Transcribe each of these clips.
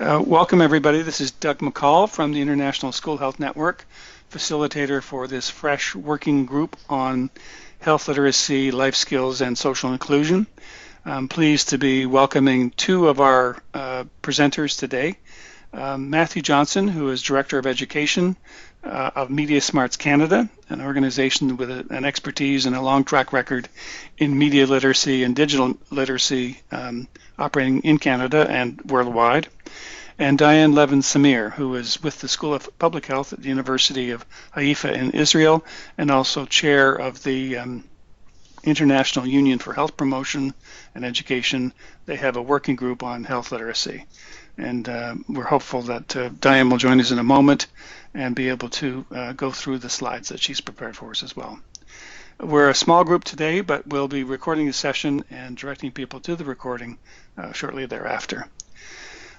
Welcome, everybody. This is Doug McCall from the International School Health Network, facilitator for this fresh working group on health literacy, life skills, and social inclusion. I'm pleased to be welcoming two of our presenters today. Matthew Johnson, who is Director of Education of Media Smarts Canada, an organization with an expertise and a long track record in media literacy and digital literacy operating in Canada and worldwide. And Diane Levin-Samir, who is with the School of Public Health at the University of Haifa in Israel, and also chair of the International Union for Health Promotion and Education. They have a working group on health literacy. And we're hopeful that Diane will join us in a moment and be able to go through the slides that she's prepared for us as well. We're a small group today, but we'll be recording the session and directing people to the recording shortly thereafter.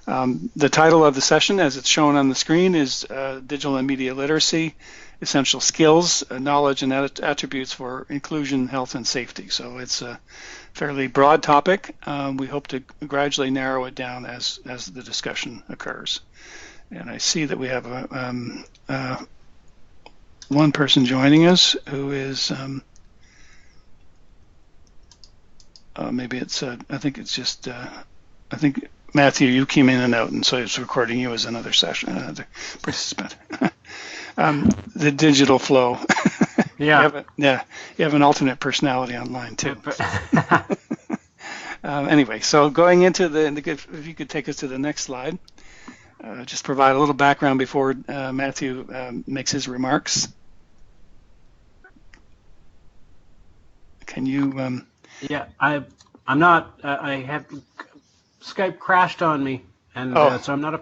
The title of the session, as it's shown on the screen, is Digital and Media Literacy, Essential Skills, Knowledge and Attributes for Inclusion, Health and Safety. So it's a fairly broad topic. We hope to gradually narrow it down as the discussion occurs. And I see that we have one person joining us who is, maybe it's, I think it's just, I think Matthew, you came in and out, and so it's recording you as another session, another participant. The digital flow. Yeah. You have an alternate personality online too. Anyway, so going into if you could take us to the next slide, just provide a little background before Matthew makes his remarks. Can you? Yeah, I'm not. I have Skype crashed on me, and so I'm not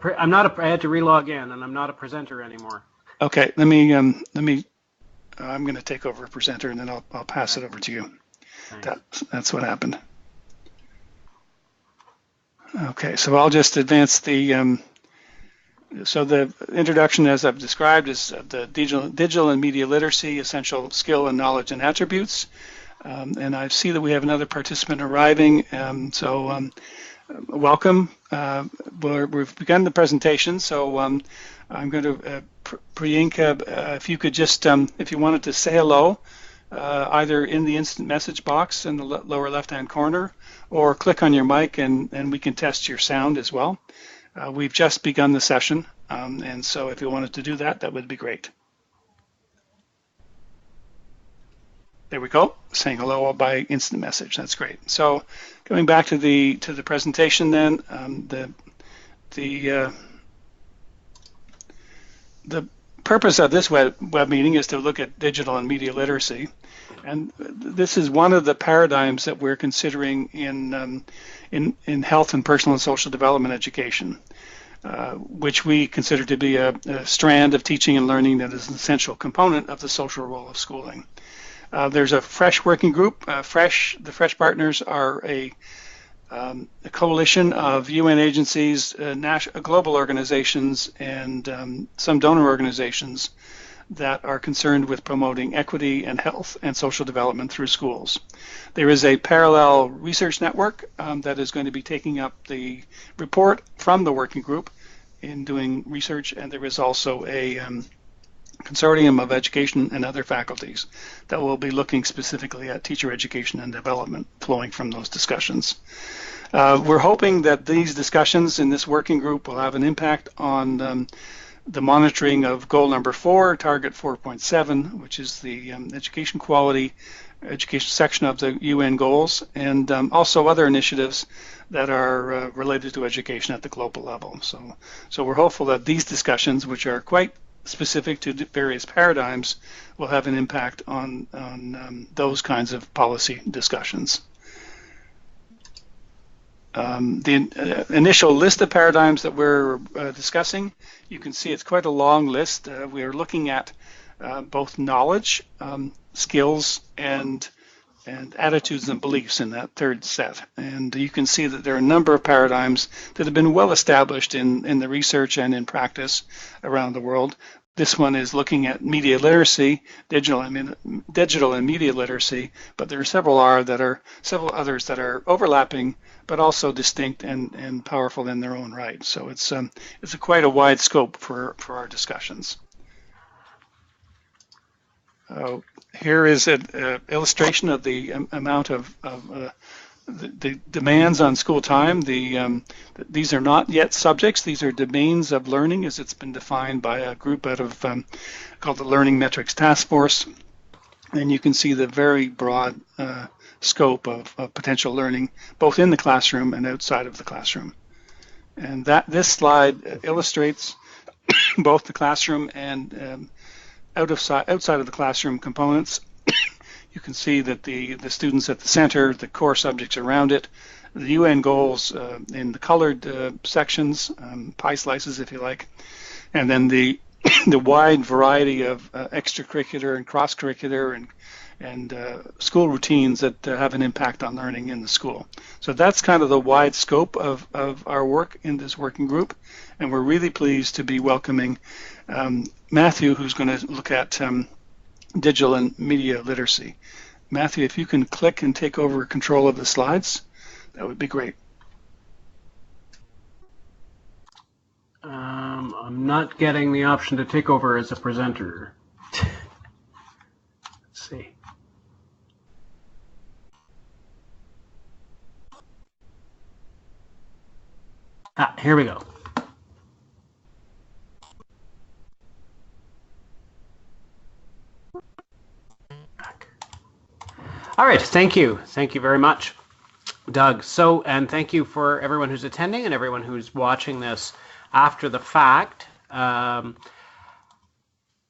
I had to relog in, and I'm not a presenter anymore. Okay, let me. I'm going to take over a presenter, and then I'll pass it over to you. That's what happened. Okay, so I'll just advance the. So the introduction, as I've described, is the digital and media literacy, essential skill and knowledge and attributes. And I see that we have another participant arriving. Welcome. We've begun the presentation, so I'm going to, Priyanka, if you could just, if you wanted to say hello, either in the instant message box in the lower left-hand corner, or click on your mic and we can test your sound as well. We've just begun the session, and so if you wanted to do that, that would be great. There we go, saying hello by instant message. That's great. So going back to the presentation then, the purpose of this web meeting is to look at digital and media literacy. And this is one of the paradigms that we're considering in health and personal and social development education, which we consider to be a strand of teaching and learning that is an essential component of the social role of schooling. There's a FRESH working group. The FRESH partners are a coalition of UN agencies, global organizations, and some donor organizations that are concerned with promoting equity and health and social development through schools. There is a parallel research network that is going to be taking up the report from the working group in doing research, and there is also a consortium of education and other faculties that will be looking specifically at teacher education and development flowing from those discussions. We're hoping that these discussions in this working group will have an impact on the monitoring of goal number 4, target 4.7, which is the education quality, education section of the UN goals, and also other initiatives that are related to education at the global level. So we're hopeful that these discussions, which are quite specific to various paradigms, will have an impact on those kinds of policy discussions. The initial list of paradigms that we're discussing, you can see it's quite a long list. We are looking at both knowledge, skills, and attitudes and beliefs in that third set. And you can see that there are a number of paradigms that have been well established in the research and in practice around the world This one is looking at media literacy, digital and media literacy, but there are several others that are overlapping, but also distinct and powerful in their own right. So it's quite a wide scope for our discussions. Here is an illustration of the amount of the demands on school time. These are not yet subjects. These are domains of learning as it's been defined by a group out of called the Learning Metrics Task Force. And you can see the very broad scope of potential learning, both in the classroom and outside of the classroom. And this slide illustrates both the classroom and outside of the classroom components. You can see that the students at the center, the core subjects around it, the UN goals in the colored sections, pie slices if you like, and then the wide variety of extracurricular and cross-curricular and school routines that have an impact on learning in the school. So that's kind of the wide scope of our work in this working group, and we're really pleased to be welcoming Matthew, who's going to look at digital and media literacy. Matthew, if you can click and take over control of the slides, that would be great. I'm not getting the option to take over as a presenter. Let's see. Here we go. All right, thank you. Thank you very much, Doug. So, and thank you for everyone who's attending and everyone who's watching this after the fact.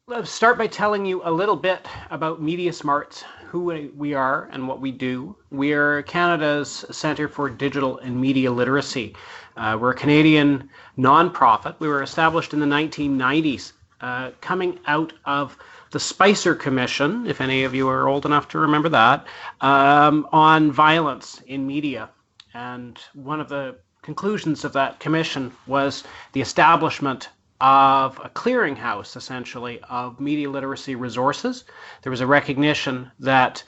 Let's start by telling you a little bit about Media Smarts, who we are and what we do. We are Canada's Centre for Digital and Media Literacy. We're a Canadian nonprofit. We were established in the 1990s, coming out of the Spicer Commission, if any of you are old enough to remember that, on violence in media. And one of the conclusions of that commission was the establishment of a clearinghouse, essentially, of media literacy resources. There was a recognition that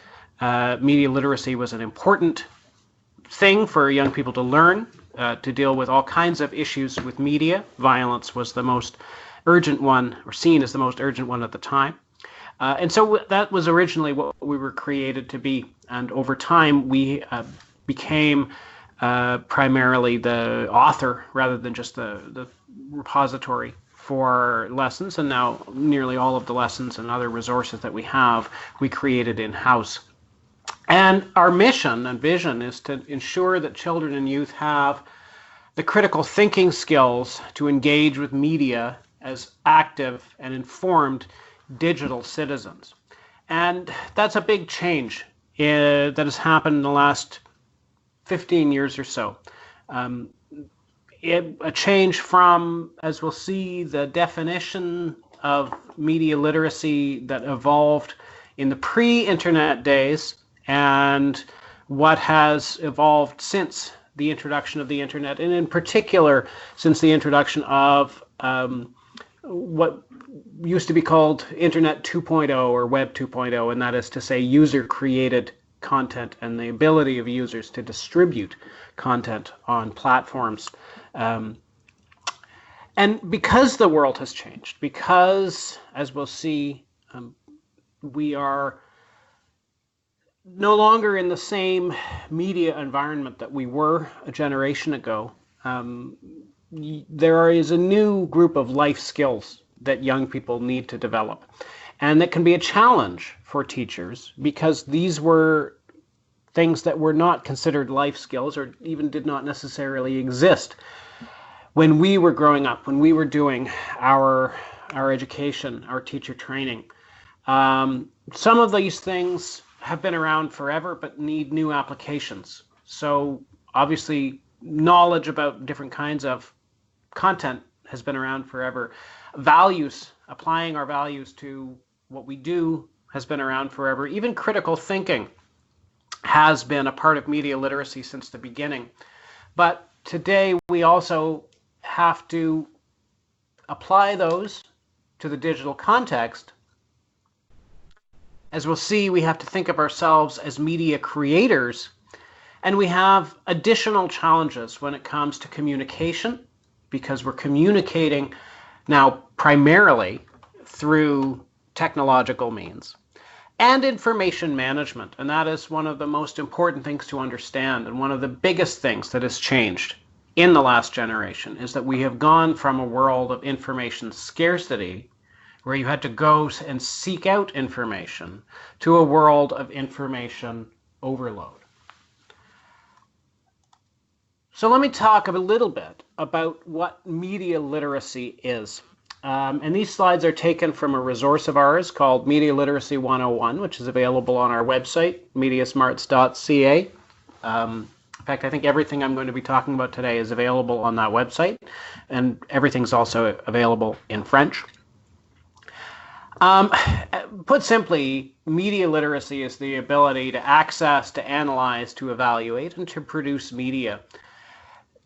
media literacy was an important thing for young people to learn, to deal with all kinds of issues with media. Violence was the most urgent one, or seen as the most urgent one at the time. And so that was originally what we were created to be. And over time, we became primarily the author rather than just the repository for lessons. And now nearly all of the lessons and other resources that we have, we created in-house. And our mission and vision is to ensure that children and youth have the critical thinking skills to engage with media as active and informed digital citizens. And that's a big change that has happened in the last 15 years or so. A change from, as we'll see, the definition of media literacy that evolved in the pre-internet days and what has evolved since the introduction of the internet, and in particular since the introduction of what used to be called Internet 2.0 or Web 2.0, and that is to say user-created content and the ability of users to distribute content on platforms. And because the world has changed, because, as we'll see, we are no longer in the same media environment that we were a generation ago, there is a new group of life skills that young people need to develop. And that can be a challenge for teachers because these were things that were not considered life skills or even did not necessarily exist when we were growing up, when we were doing our education, our teacher training. Some of these things have been around forever but need new applications. So obviously knowledge about different kinds of content has been around forever. Values, applying our values to what we do, has been around forever. Even critical thinking has been a part of media literacy since the beginning. But today we also have to apply those to the digital context, as we'll see, we have to think of ourselves as media creators, and we have additional challenges when it comes to communication, because we're communicating now primarily through technological means, and information management. And that is one of the most important things to understand, and one of the biggest things that has changed in the last generation is that we have gone from a world of information scarcity, where you had to go and seek out information, to a world of information overload. So let me talk a little bit about what media literacy is. And these slides are taken from a resource of ours called Media Literacy 101, which is available on our website, mediasmarts.ca. In fact, I think everything I'm going to be talking about today is available on that website, and everything's also available in French. Put simply, media literacy is the ability to access, to analyze, to evaluate, and to produce media.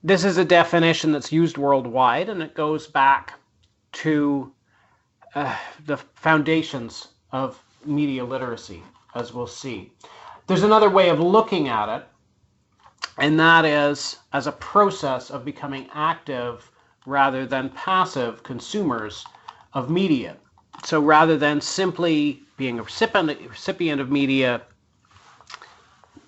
This is a definition that's used worldwide, and it goes back to the foundations of media literacy, as we'll see. There's another way of looking at it, and that is as a process of becoming active rather than passive consumers of media. So rather than simply being a recipient of media,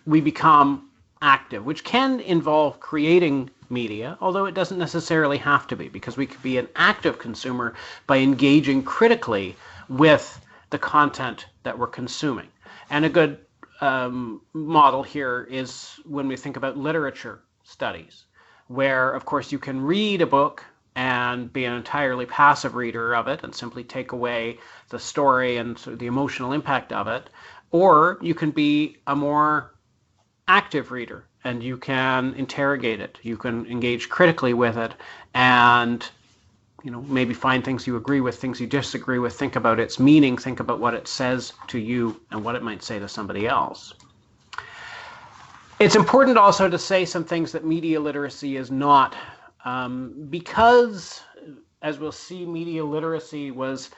we become active, which can involve creating media, although it doesn't necessarily have to be, because we could be an active consumer by engaging critically with the content that we're consuming. And a good model here is when we think about literature studies, where, of course, you can read a book and be an entirely passive reader of it and simply take away the story and sort of the emotional impact of it, or you can be a more active reader and you can interrogate it, you can engage critically with it, and maybe find things you agree with, things you disagree with, think about its meaning, think about what it says to you and what it might say to somebody else. It's important also to say some things that media literacy is not, because, as we'll see, media literacy was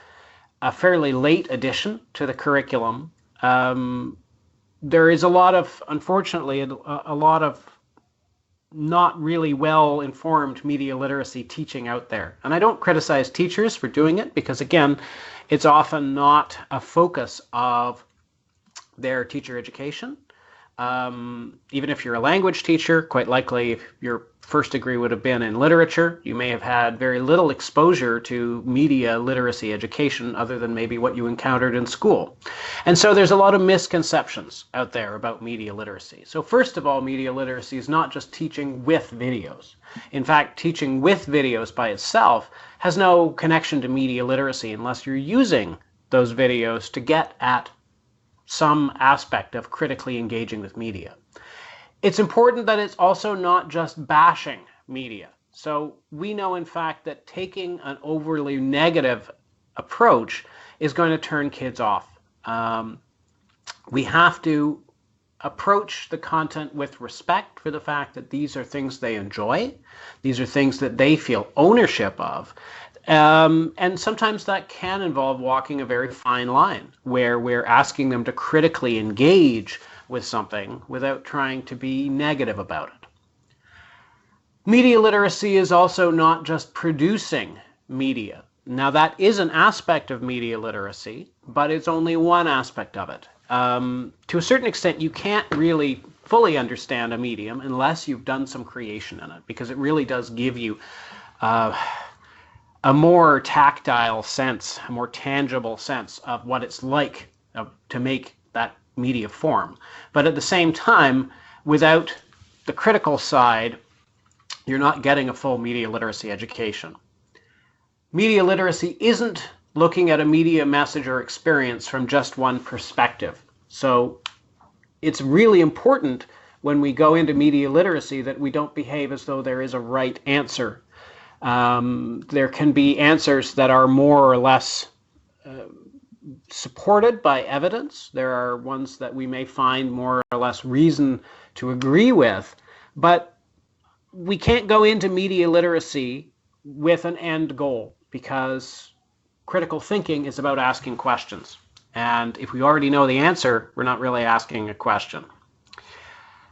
a fairly late addition to the curriculum. There is unfortunately, a lot of not really well-informed media literacy teaching out there. And I don't criticize teachers for doing it, because again, it's often not a focus of their teacher education. Even if you're a language teacher, quite likely if your first degree would have been in literature, you may have had very little exposure to media literacy education other than maybe what you encountered in school. And so there's a lot of misconceptions out there about media literacy. So first of all, media literacy is not just teaching with videos. In fact, teaching with videos by itself has no connection to media literacy unless you're using those videos to get at some aspect of critically engaging with media. It's important that it's also not just bashing media. So we know, in fact, that taking an overly negative approach is going to turn kids off. We have to approach the content with respect for the fact that these are things they enjoy. These are things that they feel ownership of. And sometimes that can involve walking a very fine line where we're asking them to critically engage with something without trying to be negative about it. Media literacy is also not just producing media. Now, that is an aspect of media literacy, but it's only one aspect of it. To a certain extent, you can't really fully understand a medium unless you've done some creation in it, because it really does give you a more tactile sense, a more tangible sense of what it's like to make that media form. But at the same time, without the critical side, you're not getting a full media literacy education. Media literacy isn't looking at a media message or experience from just one perspective. So it's really important when we go into media literacy that we don't behave as though there is a right answer. There can be answers that are more or less supported by evidence. There are ones that we may find more or less reason to agree with, but we can't go into media literacy with an end goal, because critical thinking is about asking questions. And if we already know the answer, we're not really asking a question.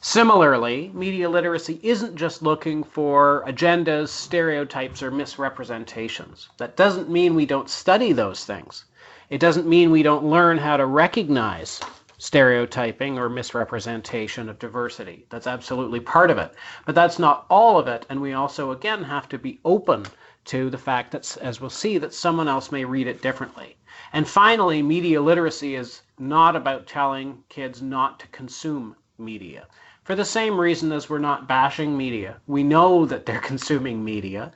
Similarly, media literacy isn't just looking for agendas, stereotypes, or misrepresentations. That doesn't mean we don't study those things. It doesn't mean we don't learn how to recognize stereotyping or misrepresentation of diversity. That's absolutely part of it. But that's not all of it. And we also, again, have to be open to the fact that, as we'll see, that someone else may read it differently. And finally, media literacy is not about telling kids not to consume media. For the same reason as we're not bashing media. We know that they're consuming media.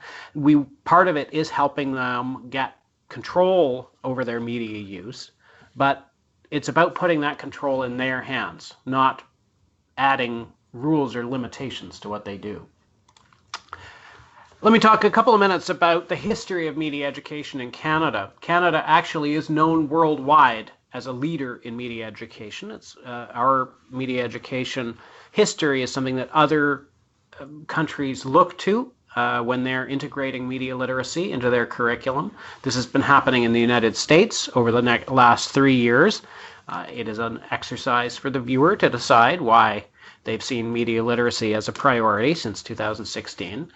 Part of it is helping them get control over their media use, but it's about putting that control in their hands, not adding rules or limitations to what they do. Let me talk a couple of minutes about the history of media education in Canada. Canada actually is known worldwide as a leader in media education. Our media education history is something that other countries look to when they're integrating media literacy into their curriculum. This has been happening in the United States over the last 3 years. It is an exercise for the viewer to decide why they've seen media literacy as a priority since 2016.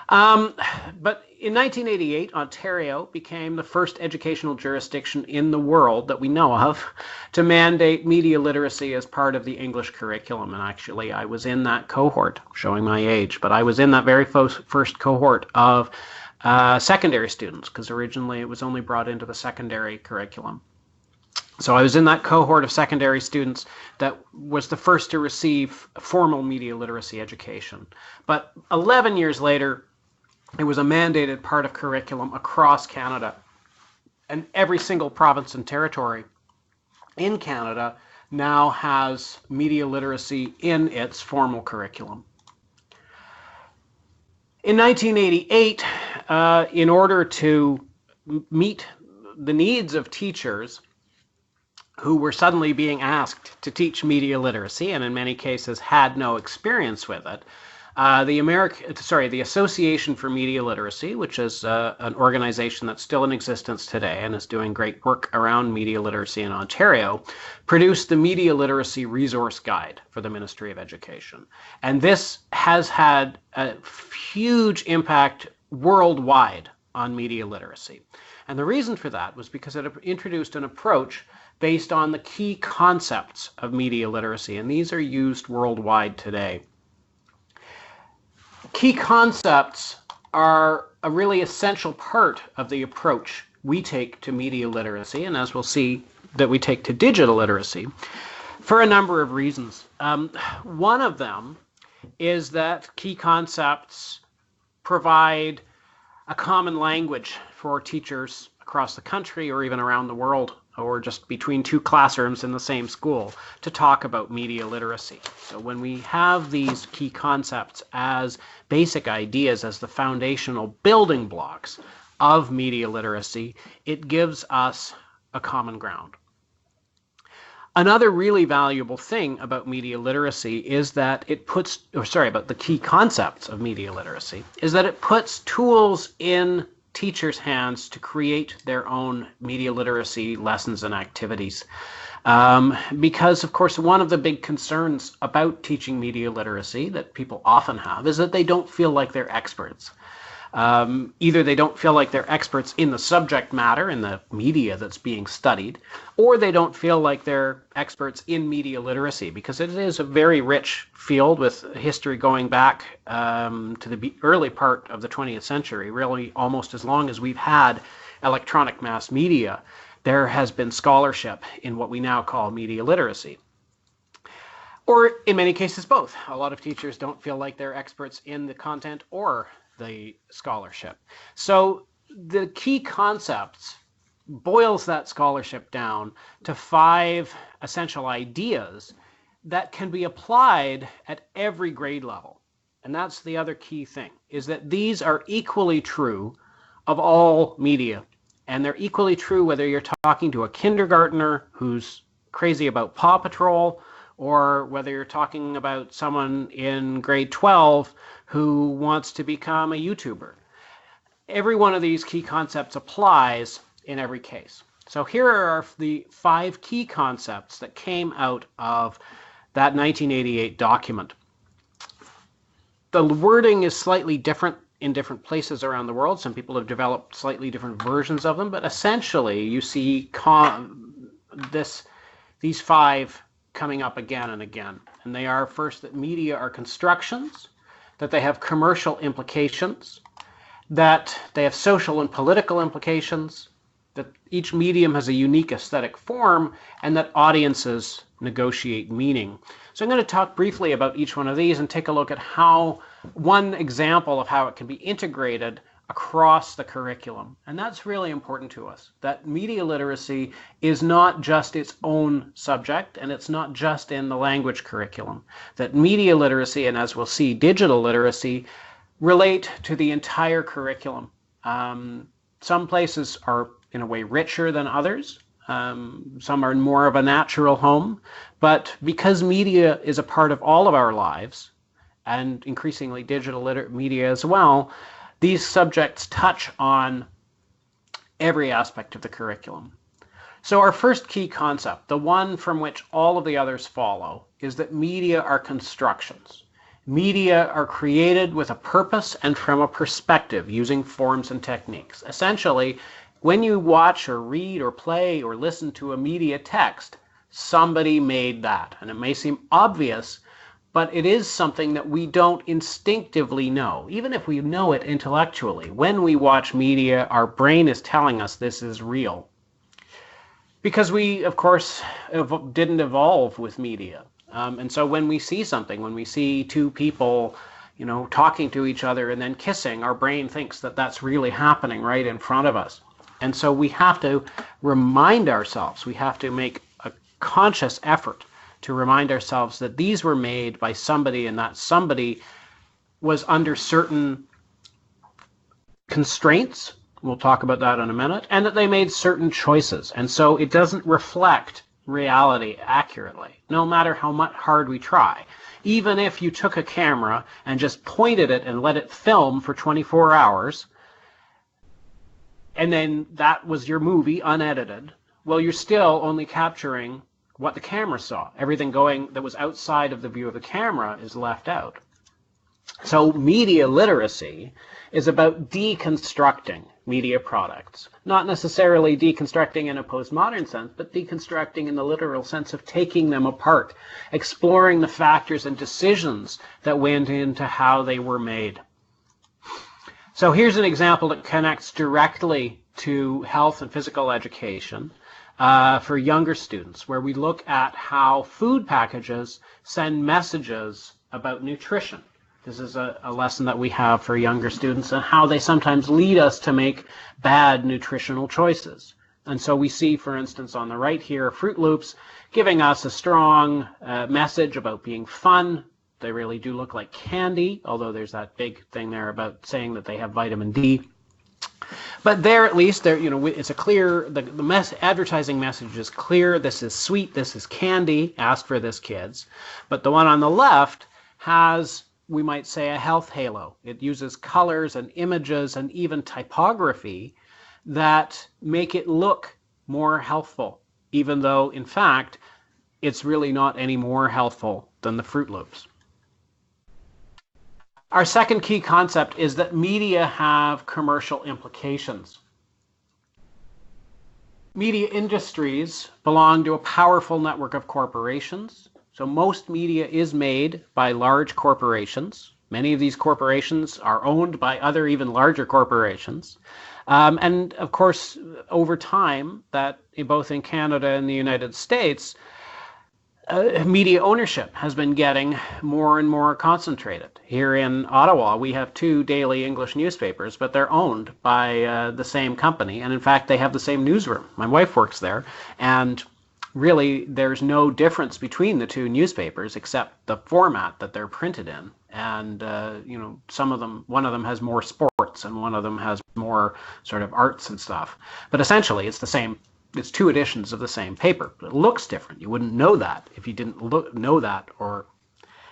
But in 1988, Ontario became the first educational jurisdiction in the world that we know of to mandate media literacy as part of the English curriculum. And actually, I was in that cohort, showing my age, but I was in that very first cohort of secondary students, because originally it was only brought into the secondary curriculum. So I was in that cohort of secondary students that was the first to receive formal media literacy education. But 11 years later, it was a mandated part of curriculum across Canada. And every single province and territory in Canada now has media literacy in its formal curriculum. In 1988, in order to meet the needs of teachers who were suddenly being asked to teach media literacy, and in many cases had no experience with it, the Association for Media Literacy, which is an organization that's still in existence today and is doing great work around media literacy in Ontario, produced the Media Literacy Resource Guide for the Ministry of Education. And this has had a huge impact worldwide on media literacy. And the reason for that was because it introduced an approach based on the key concepts of media literacy, and these are used worldwide today. Key concepts are a really essential part of the approach we take to media literacy, and as we'll see, that we take to digital literacy, for a number of reasons. One of them is that key concepts provide a common language for teachers across the country or even around the world, or just between two classrooms in the same school, to talk about media literacy. So when we have these key concepts as basic ideas, as the foundational building blocks of media literacy, it gives us a common ground. Another really valuable thing about media literacy is that it puts, about the key concepts of media literacy, is that it puts tools in teachers' hands to create their own media literacy lessons and activities. Because, of course, one of the big concerns about teaching media literacy that people often have is that they don't feel like they're experts. Either they don't feel like they're experts in the subject matter, in the media that's being studied, or they don't feel like they're experts in media literacy, because it is a very rich field with history going back to the early part of the 20th century, really almost as long as we've had electronic mass media. There has been scholarship in what we now call media literacy. Or in many cases, both. A lot of teachers don't feel like they're experts in the content or the scholarship. So the key concepts boils that scholarship down to 5 essential ideas that can be applied at every grade level. And that's the other key thing, is that these are equally true of all media. And they're equally true whether you're talking to a kindergartner who's crazy about Paw Patrol, or whether you're talking about someone in grade 12 who wants to become a YouTuber. Every one of these key concepts applies, in every case. So here are the 5 key concepts that came out of that 1988 document. The wording is slightly different in different places around the world. Some people have developed slightly different versions of them, but essentially you see these 5 coming up again and again. And they are, first, that media are constructions, that they have commercial implications, that they have social and political implications, that each medium has a unique aesthetic form, and that audiences negotiate meaning. So I'm going to talk briefly about each one of these and take a look at how one example of how it can be integrated across the curriculum. And that's really important to us, that media literacy is not just its own subject, and it's not just in the language curriculum. That media literacy, and as we'll see, digital literacy, relate to the entire curriculum. Some places are, in a way, richer than others. Some are more of a natural home. But because media is a part of all of our lives, and increasingly digital media as well, these subjects touch on every aspect of the curriculum. So our first key concept, the one from which all of the others follow, is that media are constructions. Media are created with a purpose and from a perspective, using forms and techniques. Essentially, when you watch or read or play or listen to a media text, somebody made that. And it may seem obvious, but it is something that we don't instinctively know, even if we know it intellectually. When we watch media, our brain is telling us this is real. Because we, of course, didn't evolve with media. And so when we see something, when we see 2 people, talking to each other and then kissing, our brain thinks that that's really happening right in front of us. And so we have to remind ourselves, we have to make a conscious effort to remind ourselves that these were made by somebody, and that somebody was under certain constraints. We'll talk about that in a minute. And that they made certain choices. And so it doesn't reflect reality accurately, no matter how much hard we try. Even if you took a camera and just pointed it and let it film for 24 hours, and then that was your movie unedited, well, you're still only capturing what the camera saw. Everything that was outside of the view of the camera is left out. So media literacy is about deconstructing media products. Not necessarily deconstructing in a postmodern sense, but deconstructing in the literal sense of taking them apart, exploring the factors and decisions that went into how they were made. So here's an example that connects directly to health and physical education for younger students, where we look at how food packages send messages about nutrition. This is a lesson that we have for younger students, and how they sometimes lead us to make bad nutritional choices. And so we see, for instance, on the right here, Fruit Loops giving us a strong message about being fun. They really do look like candy, although there's that big thing there about saying that they have vitamin D. But there, at least, it's a clear, the advertising message is clear. This is sweet, this is candy, ask for this, kids. But the one on the left has, we might say, a health halo. It uses colors and images and even typography that make it look more healthful, even though, in fact, it's really not any more healthful than the Fruit Loops. Our second key concept is that media have commercial implications. Media industries belong to a powerful network of corporations. So most media is made by large corporations. Many of these corporations are owned by other even larger corporations. And of course, over time, that both in Canada and the United States, media ownership has been getting more and more concentrated. Here in Ottawa, we have 2 daily English newspapers, but they're owned by the same company. And in fact, they have the same newsroom. My wife works there. And really, there's no difference between the 2 newspapers except the format that they're printed in. And, some of them, one of them has more sports and one of them has more sort of arts and stuff. But essentially, it's the same. It's 2 editions of the same paper. It looks different. You wouldn't know that if you didn't know that, or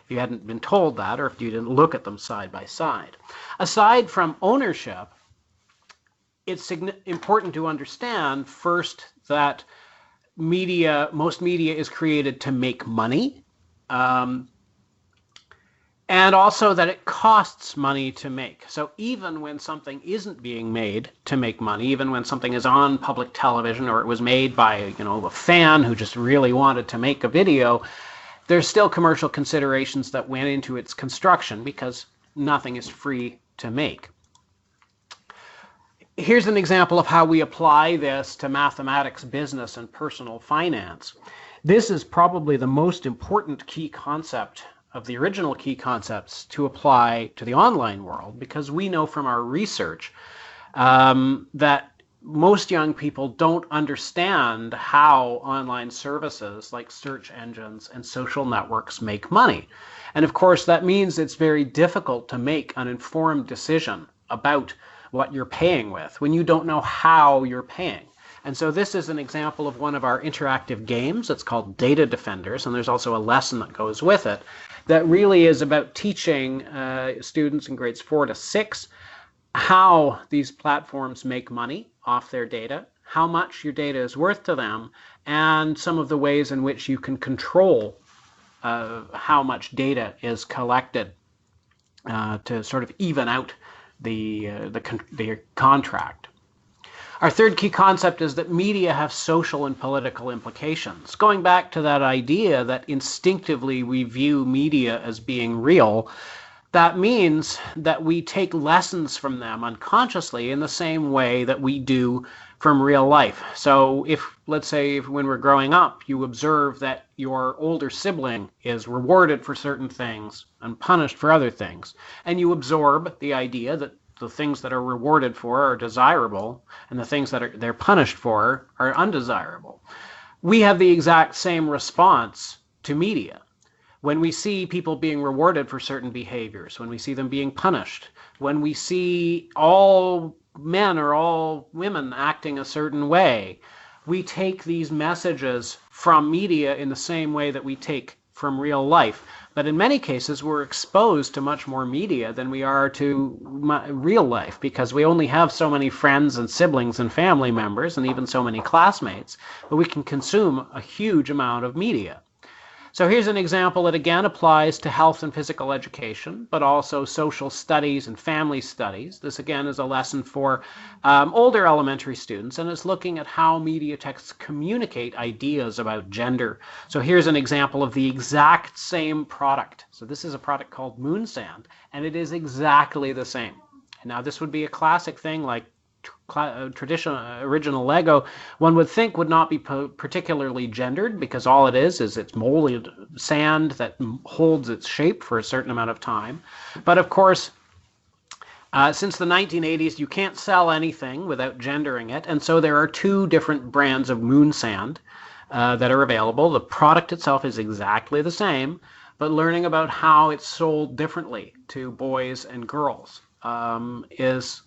if you hadn't been told that, or if you didn't look at them side by side. Aside from ownership, it's important to understand first that most media is created to make money, and also that it costs money to make. So even when something isn't being made to make money, even when something is on public television or it was made by, a fan who just really wanted to make a video, there's still commercial considerations that went into its construction because nothing is free to make. Here's an example of how we apply this to mathematics, business, and personal finance. This is probably the most important key concept of the original key concepts to apply to the online world, because we know from our research that most young people don't understand how online services like search engines and social networks make money. And of course, that means it's very difficult to make an informed decision about what you're paying with when you don't know how you're paying. And so this is an example of one of our interactive games. It's called Data Defenders, and there's also a lesson that goes with it that really is about teaching students in grades 4 to 6 how these platforms make money off their data, how much your data is worth to them, and some of the ways in which you can control how much data is collected to sort of even out the contract. Our third key concept is that media have social and political implications. Going back to that idea that instinctively we view media as being real, that means that we take lessons from them unconsciously in the same way that we do from real life. So let's say when we're growing up, you observe that your older sibling is rewarded for certain things and punished for other things, and you absorb the idea that the things that are rewarded for are desirable and the things that they're punished for are undesirable. We have the exact same response to media. When we see people being rewarded for certain behaviors, when we see them being punished, when we see all men or all women acting a certain way, we take these messages from media in the same way that we take from real life. But in many cases, we're exposed to much more media than we are to real life, because we only have so many friends and siblings and family members and even so many classmates, but we can consume a huge amount of media. So here's an example that again applies to health and physical education, but also social studies and family studies. This again is a lesson for older elementary students, and it's looking at how media texts communicate ideas about gender. So here's an example of the exact same product. So this is a product called Moon Sand, and it is exactly the same. Now this would be a classic thing like traditional original Lego, one would think would not be particularly gendered, because all it is it's molded sand that holds its shape for a certain amount of time. But of course, since the 1980s, you can't sell anything without gendering it, and so there are two different brands of Moon Sand that are available. The product itself is exactly the same, but learning about how it's sold differently to boys and girls is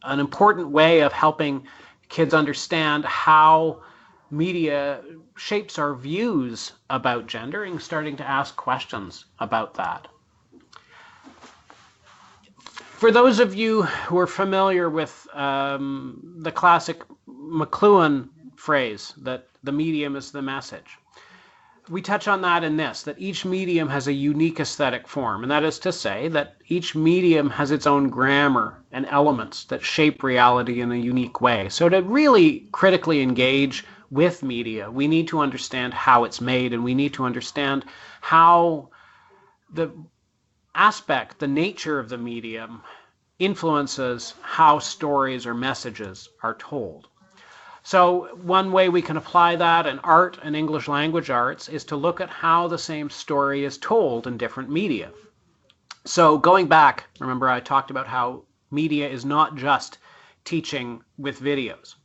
an important way of helping kids understand how media shapes our views about gender and starting to ask questions about that. For those of you who are familiar with the classic McLuhan phrase that the medium is the message, we touch on that in this, that each medium has a unique aesthetic form, and that is to say that each medium has its own grammar and elements that shape reality in a unique way. So to really critically engage with media, we need to understand how it's made, and we need to understand how the nature of the medium influences how stories or messages are told. So one way we can apply that in art and English language arts is to look at how the same story is told in different media. So going back, remember I talked about how media is not just teaching with videos.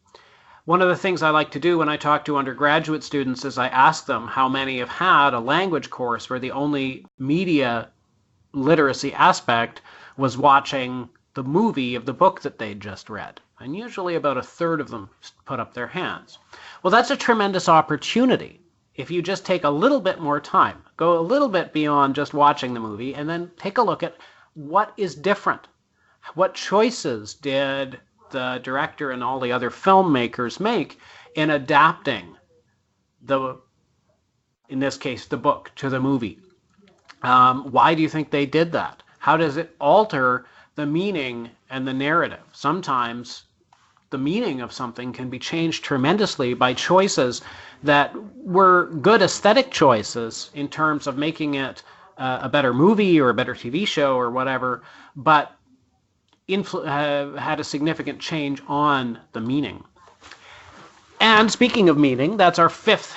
One of the things I like to do when I talk to undergraduate students is I ask them how many have had a language course where the only media literacy aspect was watching the movie of the book that they'd just read. And usually about a third of them put up their hands. Well, that's a tremendous opportunity. If you just take a little bit more time, go a little bit beyond just watching the movie, and then take a look at what is different. What choices did the director and all the other filmmakers make in adapting in this case, the book to the movie. Why do you think they did that? How does it alter the meaning and the narrative? Sometimes the meaning of something can be changed tremendously by choices that were good aesthetic choices in terms of making it a better movie or a better TV show or whatever, but had a significant change on the meaning. And speaking of meaning, that's our fifth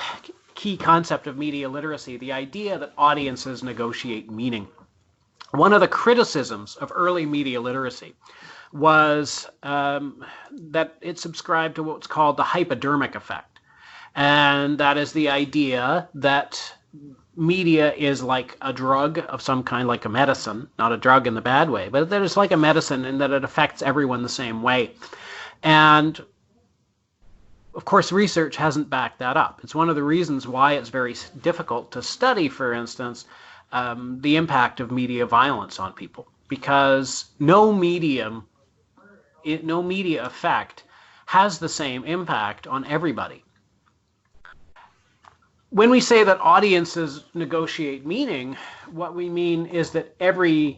key concept of media literacy, the idea that audiences negotiate meaning. One of the criticisms of early media literacy was that it subscribed to what's called the hypodermic effect. And that is the idea that media is like a drug of some kind, like a medicine, not a drug in the bad way, but that it's like a medicine in that it affects everyone the same way. And of course, research hasn't backed that up. It's one of the reasons why it's very difficult to study, for instance, the impact of media violence on people, because no media effect has the same impact on everybody. When we say that audiences negotiate meaning, what we mean is that every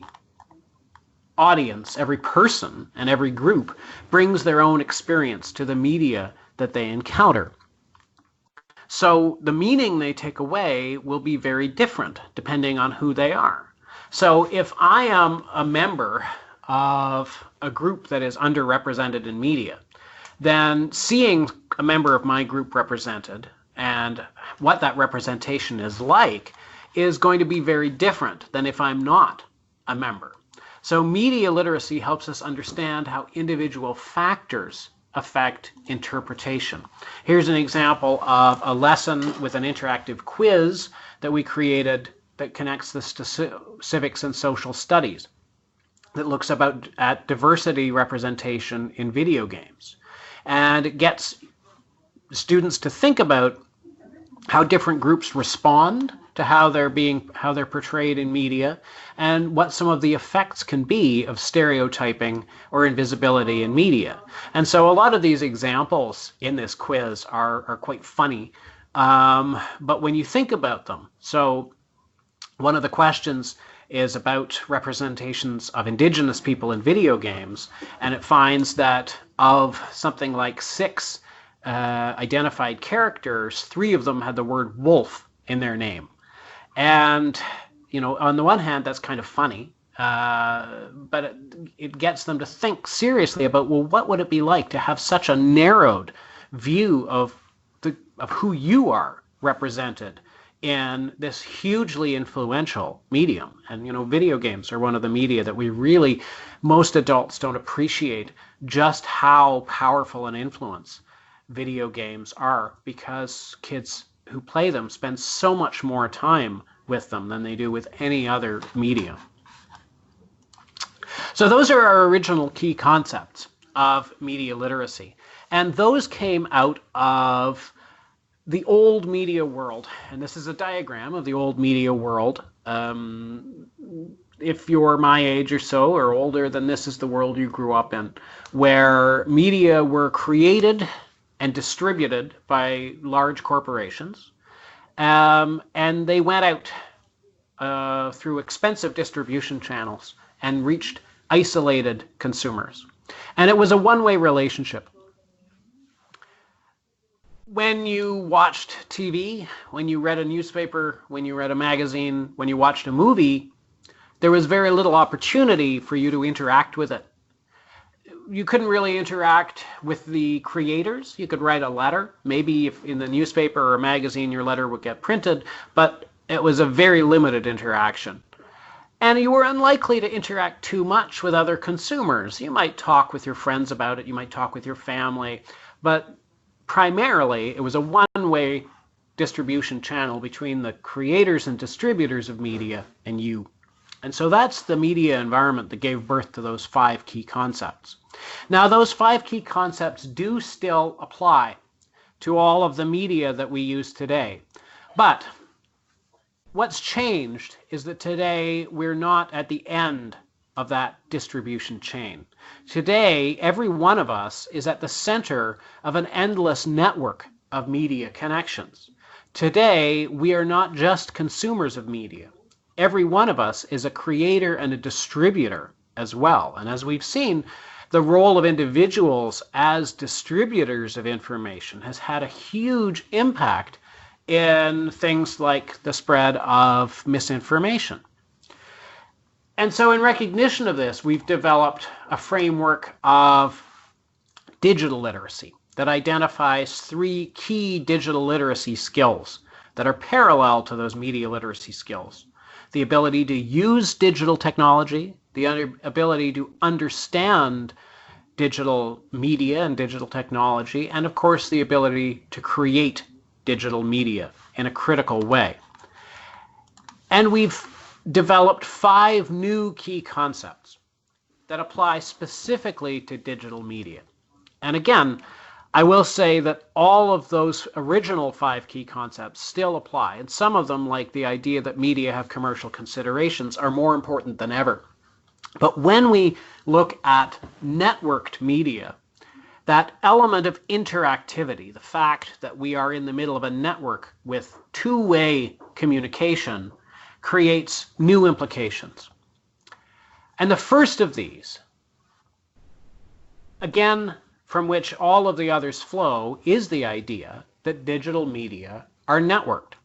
audience, every person, and every group brings their own experience to the media that they encounter. So the meaning they take away will be very different depending on who they are. So if I am a member of a group that is underrepresented in media, then seeing a member of my group represented and what that representation is like is going to be very different than if I'm not a member. So media literacy helps us understand how individual factors affect interpretation. Here's an example of a lesson with an interactive quiz that we created that connects this to civics and social studies, that looks at diversity representation in video games. And it gets students to think about how different groups respond to how they're portrayed in media, and what some of the effects can be of stereotyping or invisibility in media. And so a lot of these examples in this quiz are quite funny, but when you think about them, so one of the questions is about representations of Indigenous people in video games, and it finds that of something like 6 identified characters, 3 of them had the word wolf in their name. And, you know, on the one hand, that's kind of funny, but it gets them to think seriously about, well, what would it be like to have such a narrowed view of who you are represented in this hugely influential medium? And, you know, video games are one of the media that most adults don't appreciate just how powerful an influence video games are, because kids who play them spend so much more time with them than they do with any other medium. So those are our original key concepts of media literacy. And those came out of the old media world. And this is a diagram of the old media world. If you're my age or so, or older, then this is the world you grew up in, where media were created and distributed by large corporations. And they went out through expensive distribution channels and reached isolated consumers. And it was a one-way relationship. When you watched TV, when you read a newspaper, when you read a magazine, when you watched a movie, there was very little opportunity for you to interact with it. You couldn't really interact with the creators. You could write a letter. Maybe if in the newspaper or a magazine your letter would get printed, but it was a very limited interaction. And you were unlikely to interact too much with other consumers. You might talk with your friends about it. You might talk with your family. But primarily, it was a one-way distribution channel between the creators and distributors of media and you. And so that's the media environment that gave birth to those 5 key concepts. Now, those 5 key concepts do still apply to all of the media that we use today. But what's changed is that today we're not at the end of that distribution chain. Today, every one of us is at the center of an endless network of media connections. Today, we are not just consumers of media. Every one of us is a creator and a distributor as well. And as we've seen, the role of individuals as distributors of information has had a huge impact in things like the spread of misinformation. And so in recognition of this, we've developed a framework of digital literacy that identifies 3 key digital literacy skills that are parallel to those media literacy skills. The ability to use digital technology, the ability to understand digital media and digital technology, and of course the ability to create digital media in a critical way. And we've developed 5 new key concepts that apply specifically to digital media. And again, I will say that all of those original 5 key concepts still apply, and some of them, like the idea that media have commercial considerations, are more important than ever. But when we look at networked media, that element of interactivity, the fact that we are in the middle of a network with two-way communication, creates new implications. And the first of these, again, from which all of the others flow, is the idea that digital media are networked.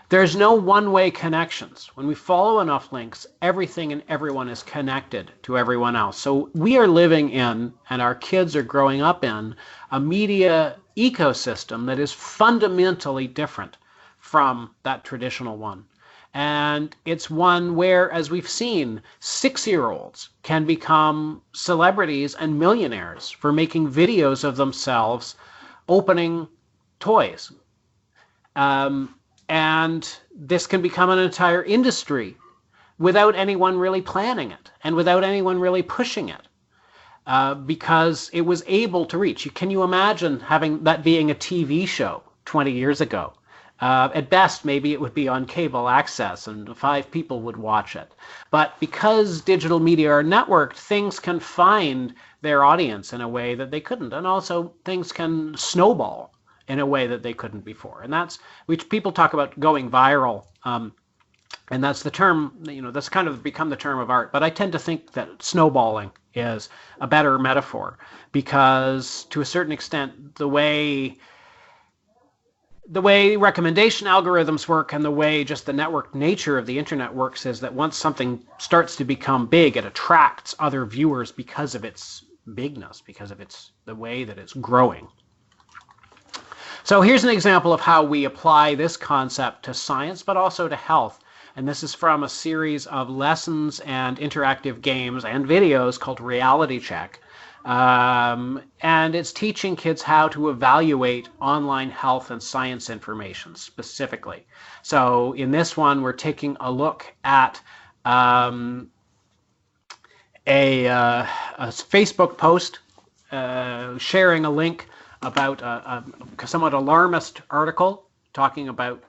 There's no one-way connections. When we follow enough links, everything and everyone is connected to everyone else. So we are living in, and our kids are growing up in, a media ecosystem that is fundamentally different from that traditional one. And it's one where, as we've seen, 6-year-olds can become celebrities and millionaires for making videos of themselves opening toys. And this can become an entire industry without anyone really planning it and without anyone really pushing it, because it was able to reach. Can you imagine having that being a TV show 20 years ago? At best, maybe it would be on cable access and 5 people would watch it. But because digital media are networked, things can find their audience in a way that they couldn't. And also things can snowball in a way that they couldn't before. And that's, which people talk about going viral. And that's the term, that's kind of become the term of art. But I tend to think that snowballing is a better metaphor, because to a certain extent, the way recommendation algorithms work and the way just the network nature of the internet works is that once something starts to become big, it attracts other viewers because of its bigness, because of the way that it's growing. So here's an example of how we apply this concept to science, but also to health. And this is from a series of lessons and interactive games and videos called Reality Check. And it's teaching kids how to evaluate online health and science information specifically. So in this one, we're taking a look at a Facebook post sharing a link about a somewhat alarmist article talking about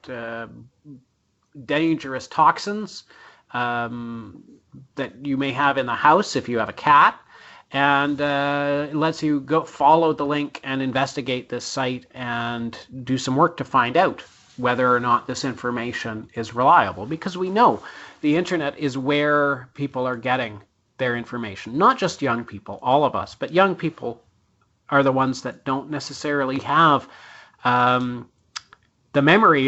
dangerous toxins that you may have in the house if you have a cat. And it lets you go follow the link and investigate this site and do some work to find out whether or not this information is reliable, because we know the internet is where people are getting their information. Not just young people, all of us, but young people are the ones that don't necessarily have the memory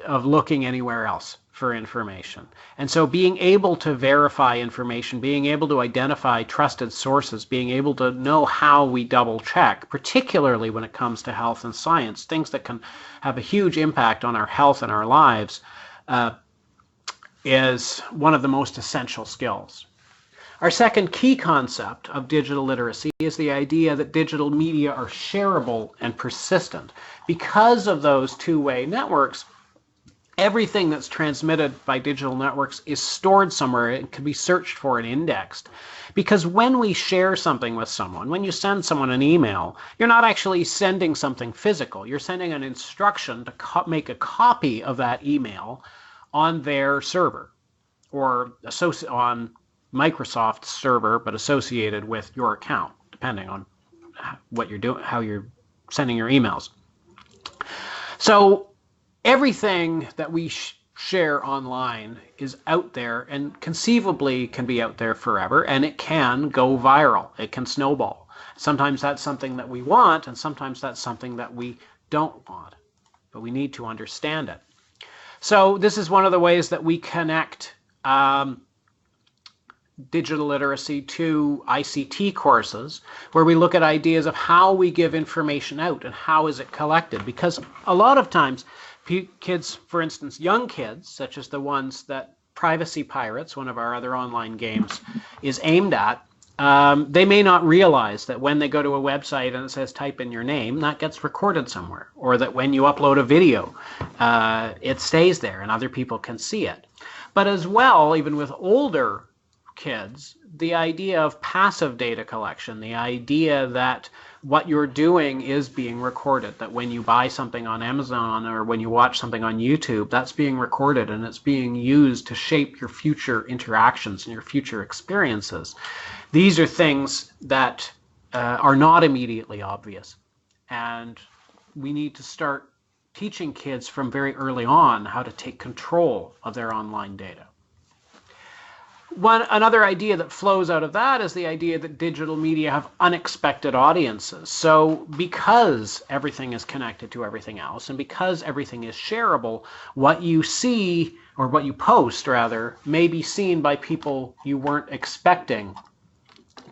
of looking anywhere else for information. And so being able to verify information, being able to identify trusted sources, being able to know how we double check, particularly when it comes to health and science, things that can have a huge impact on our health and our lives, is one of the most essential skills. Our second key concept of digital literacy is the idea that digital media are shareable and persistent. Because of those two-way networks, everything that's transmitted by digital networks is stored somewhere. It can be searched for and indexed. Because when we share something with someone, when you send someone an email, you're not actually sending something physical. You're sending an instruction to make a copy of that email on their server or on Microsoft server, but associated with your account, depending on what you're doing, how you're sending your emails. So everything that we share online is out there and conceivably can be out there forever, and it can go viral. It can snowball. Sometimes that's something that we want, and sometimes that's something that we don't want, but we need to understand it. So this is one of the ways that we connect digital literacy to ICT courses, where we look at ideas of how we give information out and how is it collected. Because a lot of times kids, for instance, young kids, such as the ones that Privacy Pirates, one of our other online games, is aimed at, they may not realize that when they go to a website and it says type in your name, that gets recorded somewhere, or that when you upload a video, it stays there and other people can see it. But as well, even with older kids, the idea of passive data collection, the idea that what you're doing is being recorded, that when you buy something on Amazon or when you watch something on YouTube, that's being recorded and it's being used to shape your future interactions and your future experiences. These are things that are not immediately obvious, and we need to start teaching kids from very early on how to take control of their online data. Another idea that flows out of that is the idea that digital media have unexpected audiences. So because everything is connected to everything else, and because everything is shareable, what you see, or what you post rather, may be seen by people you weren't expecting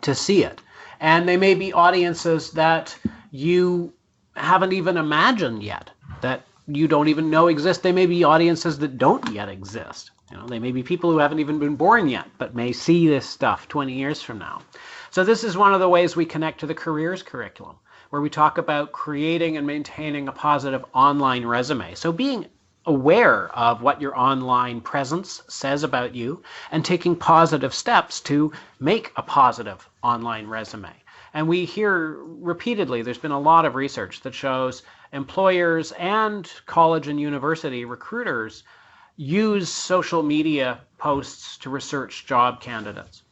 to see it. And they may be audiences that you haven't even imagined yet, that you don't even know exist. They may be audiences that don't yet exist. You know, they may be people who haven't even been born yet, but may see this stuff 20 years from now. So this is one of the ways we connect to the careers curriculum, where we talk about creating and maintaining a positive online resume. So being aware of what your online presence says about you and taking positive steps to make a positive online resume. And we hear repeatedly, there's been a lot of research that shows employers and college and university recruiters use social media posts to research job candidates.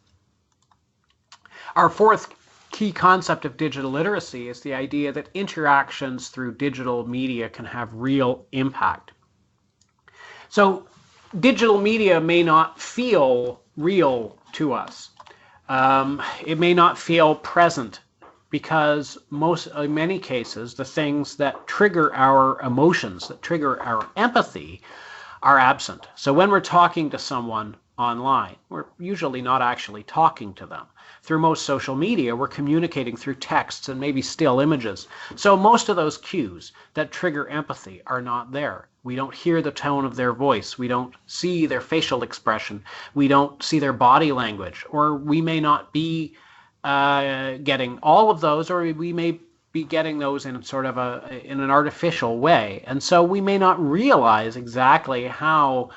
Our fourth key concept of digital literacy is the idea that interactions through digital media can have real impact. So digital media may not feel real to us. It may not feel present, because in many cases, the things that trigger our emotions, that trigger our empathy, are absent. So when we're talking to someone online, we're usually not actually talking to them. Through most social media, we're communicating through texts and maybe still images. So most of those cues that trigger empathy are not there. We don't hear the tone of their voice. We don't see their facial expression. We don't see their body language. Or we may not be getting all of those, or we may be getting those in sort of in an artificial way. And so we may not realize exactly how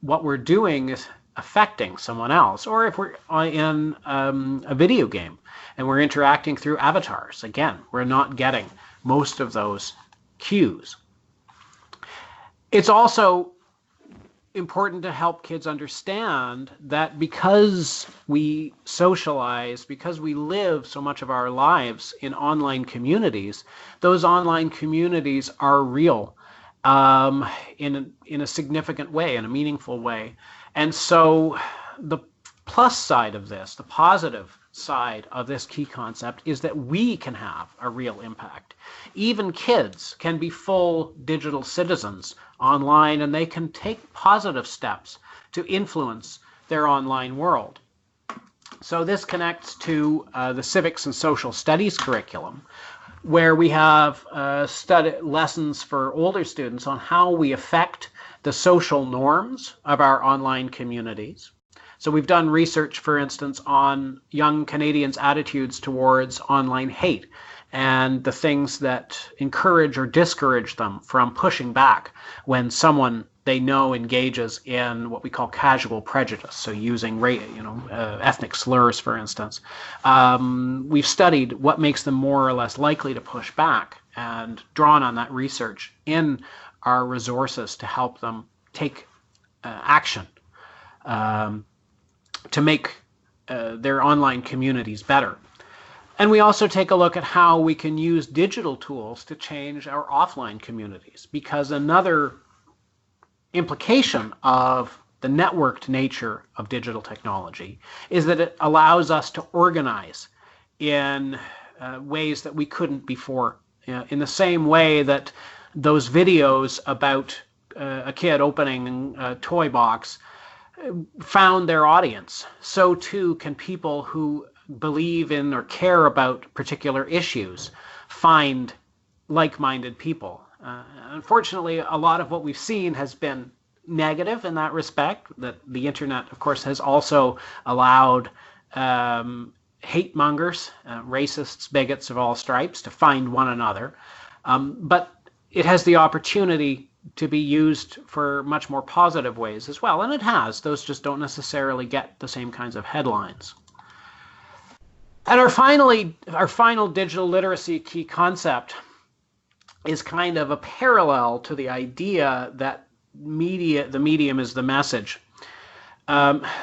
what we're doing is affecting someone else. Or if we're in a video game and we're interacting through avatars, again, we're not getting most of those cues. It's also important to help kids understand that because we socialize, because we live so much of our lives in online communities, those online communities are real in a significant way, in a meaningful way. And so the plus side of this, the positive side of this key concept, is that we can have a real impact. Even kids can be full digital citizens online, and they can take positive steps to influence their online world. So this connects to the civics and social studies curriculum, where we have lessons for older students on how we affect the social norms of our online communities. So we've done research, for instance, on young Canadians' attitudes towards online hate and the things that encourage or discourage them from pushing back when someone they know engages in what we call casual prejudice, so using ethnic slurs, for instance. We've studied what makes them more or less likely to push back and drawn on that research in our resources to help them take action, to make their online communities better. And we also take a look at how we can use digital tools to change our offline communities, because another implication of the networked nature of digital technology is that it allows us to organize in ways that we couldn't before. In the same way that those videos about a kid opening a toy box found their audience, so too can people who believe in or care about particular issues find like-minded people. Unfortunately, a lot of what we've seen has been negative in that respect, that the internet, of course, has also allowed hate mongers, racists, bigots of all stripes to find one another. But it has the opportunity to be used for much more positive ways as well. And it has. Those just don't necessarily get the same kinds of headlines. And our final digital literacy key concept is kind of a parallel to the idea that the medium is the message.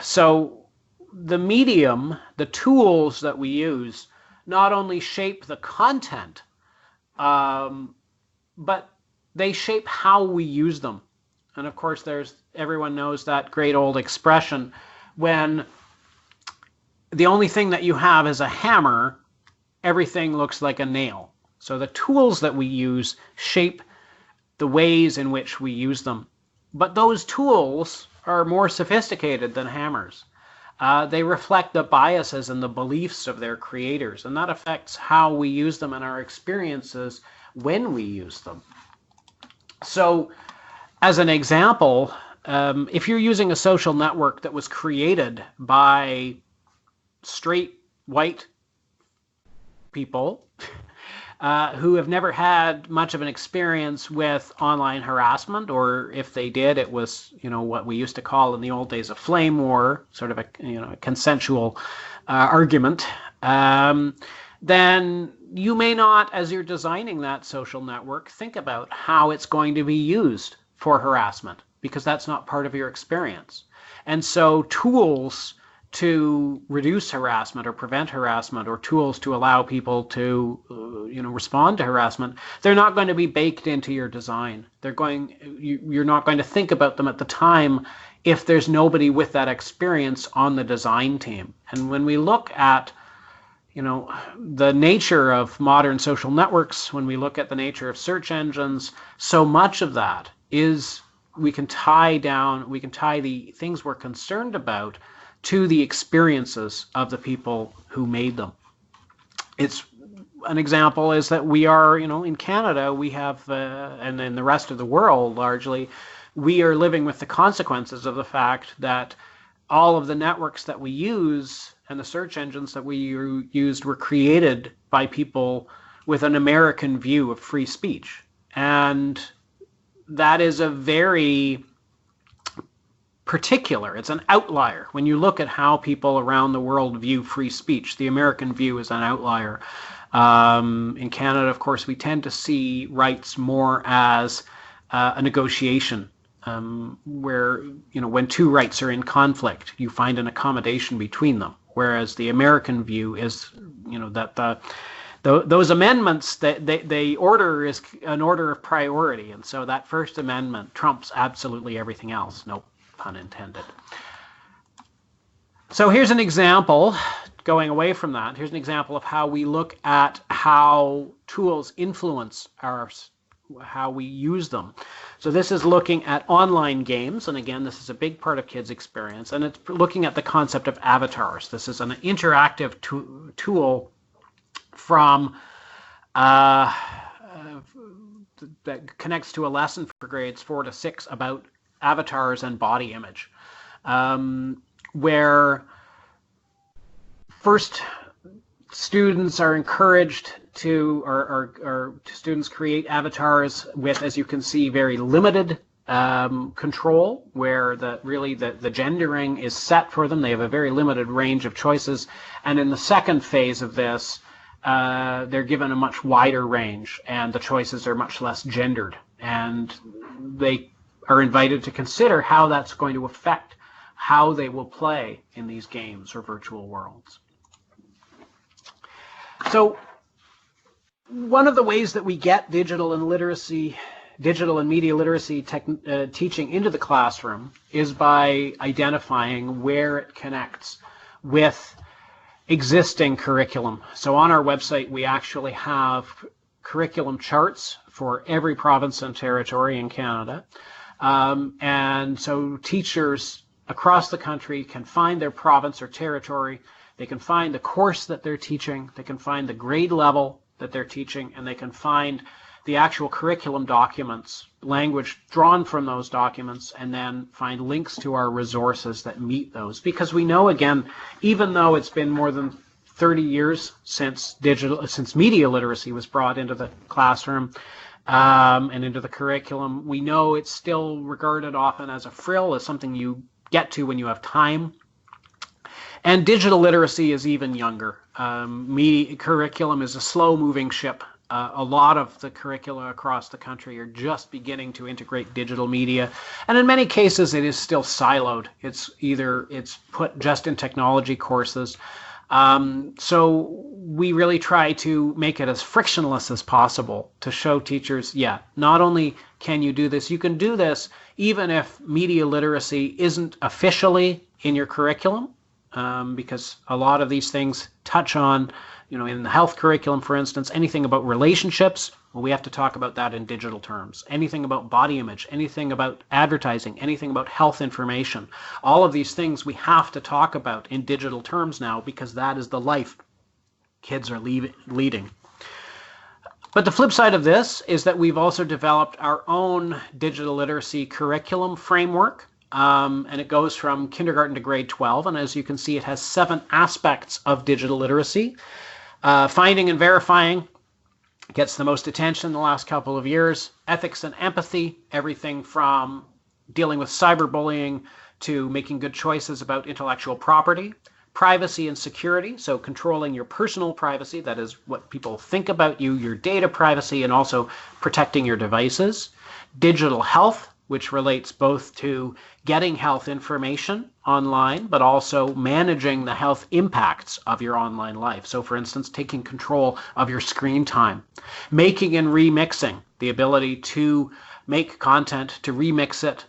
So the medium, the tools that we use, not only shape the content, but they shape how we use them. And of course, everyone knows that great old expression, when the only thing that you have is a hammer, everything looks like a nail. So the tools that we use shape the ways in which we use them. But those tools are more sophisticated than hammers. They reflect the biases and the beliefs of their creators, and that affects how we use them in our experiences when we use them. So, as an example, if you're using a social network that was created by straight white people who have never had much of an experience with online harassment, or if they did, it was, what we used to call in the old days a flame war, sort of a consensual argument, then you may not, as you're designing that social network, think about how it's going to be used for harassment, because that's not part of your experience. And so tools to reduce harassment or prevent harassment, or tools to allow people to respond to harassment, they're not going to be baked into your design. You're not going to think about them at the time if there's nobody with that experience on the design team. And when we look at the nature of modern social networks, when we look at the nature of search engines, so much of that is we can tie the things we're concerned about to the experiences of the people who made them. It's an example is that we are, in Canada, we have, and in the rest of the world largely, we are living with the consequences of the fact that all of the networks that we use and the search engines that we used were created by people with an American view of free speech. And that is a very particular, it's an outlier. When you look at how people around the world view free speech, the American view is an outlier. In Canada, of course, we tend to see rights more as a negotiation, where, when two rights are in conflict, you find an accommodation between them. Whereas the American view is, that those amendments, the order is an order of priority. And so that First Amendment trumps absolutely everything else. No pun intended. So here's an example, going away from that, here's an example of how we look at how tools influence how we use them. So this is looking at online games, and again, this is a big part of kids' experience, and it's looking at the concept of avatars. This is an interactive tool from that connects to a lesson for grades 4 to 6 about avatars and body image, where first students are encouraged to, or students create avatars with, as you can see, very limited control, where the gendering is set for them. They have a very limited range of choices. And in the second phase of this, they're given a much wider range, and the choices are much less gendered. And they are invited to consider how that's going to affect how they will play in these games or virtual worlds. So one of the ways that we get digital and media literacy teaching into the classroom is by identifying where it connects with existing curriculum. So on our website, we actually have curriculum charts for every province and territory in Canada. And so teachers across the country can find their province or territory. They can find the course that they're teaching. They can find the grade level that they're teaching, and they can find the actual curriculum documents, language drawn from those documents, and then find links to our resources that meet those. Because we know, again, even though it's been more than 30 years since media literacy was brought into the classroom and into the curriculum, we know it's still regarded often as a frill, as something you get to when you have time. And digital literacy is even younger. Curriculum is a slow-moving ship. A lot of the curricula across the country are just beginning to integrate digital media, and in many cases it is still siloed. It's put just in technology courses. So we really try to make it as frictionless as possible to show teachers, not only can you do this, you can do this even if media literacy isn't officially in your curriculum, because a lot of these things touch on, in the health curriculum, for instance, anything about relationships, well, we have to talk about that in digital terms. Anything about body image, anything about advertising, anything about health information, all of these things we have to talk about in digital terms now, because that is the life kids are leading. But the flip side of this is that we've also developed our own digital literacy curriculum framework. And it goes from kindergarten to grade 12. And as you can see, it has 7 aspects of digital literacy. Finding and verifying gets the most attention in the last couple of years. Ethics and empathy, everything from dealing with cyberbullying to making good choices about intellectual property. Privacy and security, so controlling your personal privacy, that is what people think about you, your data privacy, and also protecting your devices. Digital health, which relates both to getting health information online, but also managing the health impacts of your online life. So for instance, taking control of your screen time. Making and remixing, the ability to make content, to remix it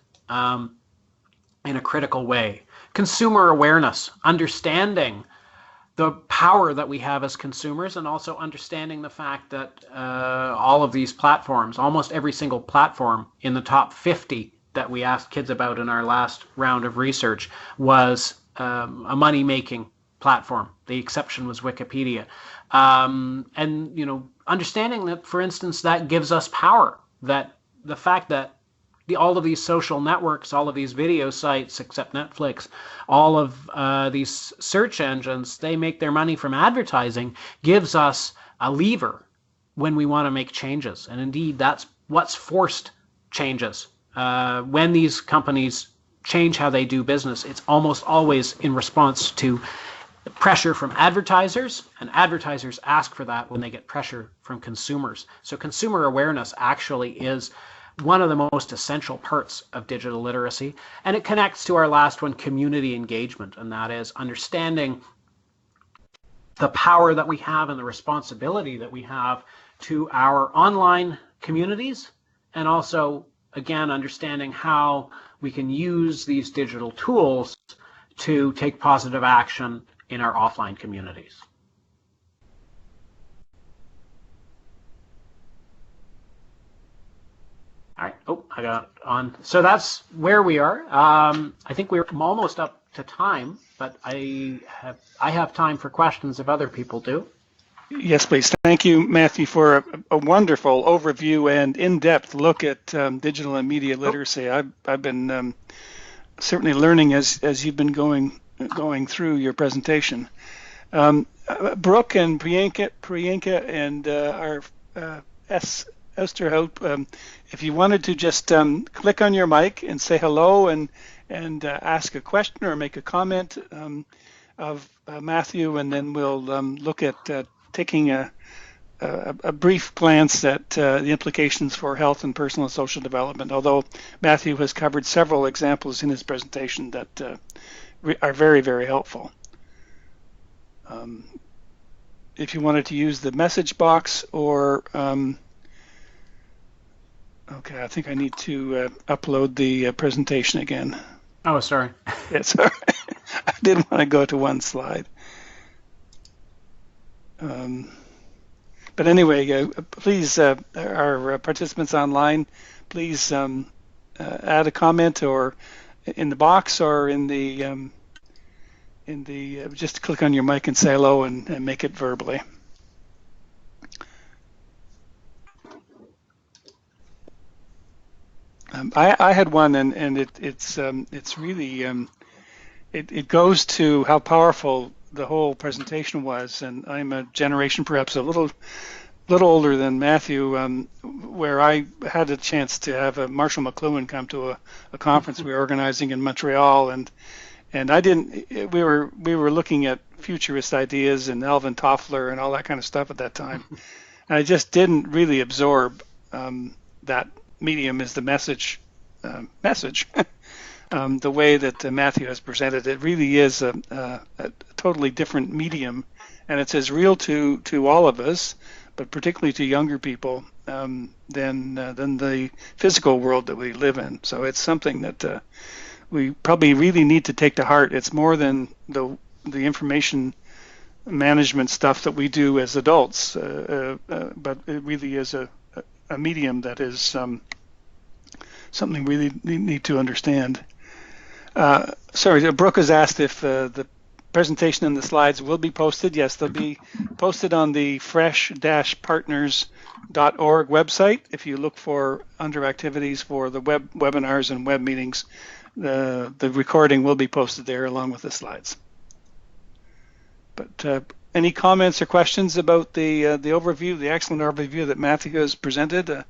in a critical way. Consumer awareness, understanding the power that we have as consumers, and also understanding the fact that all of these platforms, almost every single platform in the top 50 that we asked kids about in our last round of research was a money-making platform. The exception was Wikipedia. And understanding that, for instance, that gives us power, that the fact that all of these social networks, all of these video sites, except Netflix, all of these search engines, they make their money from advertising, gives us a lever when we want to make changes. And indeed, that's what's forced changes. When these companies change how they do business, it's almost always in response to pressure from advertisers, and advertisers ask for that when they get pressure from consumers. So consumer awareness actually is one of the most essential parts of digital literacy, and it connects to our last one, community engagement, and that is understanding the power that we have and the responsibility that we have to our online communities, and also, again, understanding how we can use these digital tools to take positive action in our offline communities. All right. Oh, I got on. So that's where we are. I think we're almost up to time, but I have time for questions if other people do. Yes, please. Thank you, Matthew, for a wonderful overview and in-depth look at digital and media literacy. I've been certainly learning as you've been going through your presentation. Brooke and Priyanka and our Esterhout, if you wanted to just click on your mic and say hello and ask a question or make a comment of Matthew, and then we'll look at taking a brief glance at the implications for health and personal and social development, although Matthew has covered several examples in his presentation that are very, very helpful. If you wanted to use the message box or, okay, I think I need to upload the presentation again. Oh, sorry. Yeah, sorry. I didn't want to go to one slide. But anyway, please, our participants online, please add a comment or in the box or in the just click on your mic and say hello and make it verbally. I had one, and it's really it goes to how powerful the whole presentation was, and I'm a generation perhaps a little older than Matthew, where I had a chance to have Marshall McLuhan come to a conference we were organizing in Montreal, and I didn't. We were looking at futurist ideas and Alvin Toffler and all that kind of stuff at that time, and I just didn't really absorb that medium is the message. The way that Matthew has presented it really is a totally different medium, and it's as real to all of us, but particularly to younger people, than the physical world that we live in. So it's something that we probably really need to take to heart. It's more than the information management stuff that we do as adults, but it really is a medium that is something we really need to understand. Sorry, Brooke has asked if the presentation and the slides will be posted. Yes, they'll be posted on the fresh-partners.org website. If you look for under activities for the webinars and web meetings, the recording will be posted there along with the slides. But any comments or questions about the overview, the excellent overview that Matthew has presented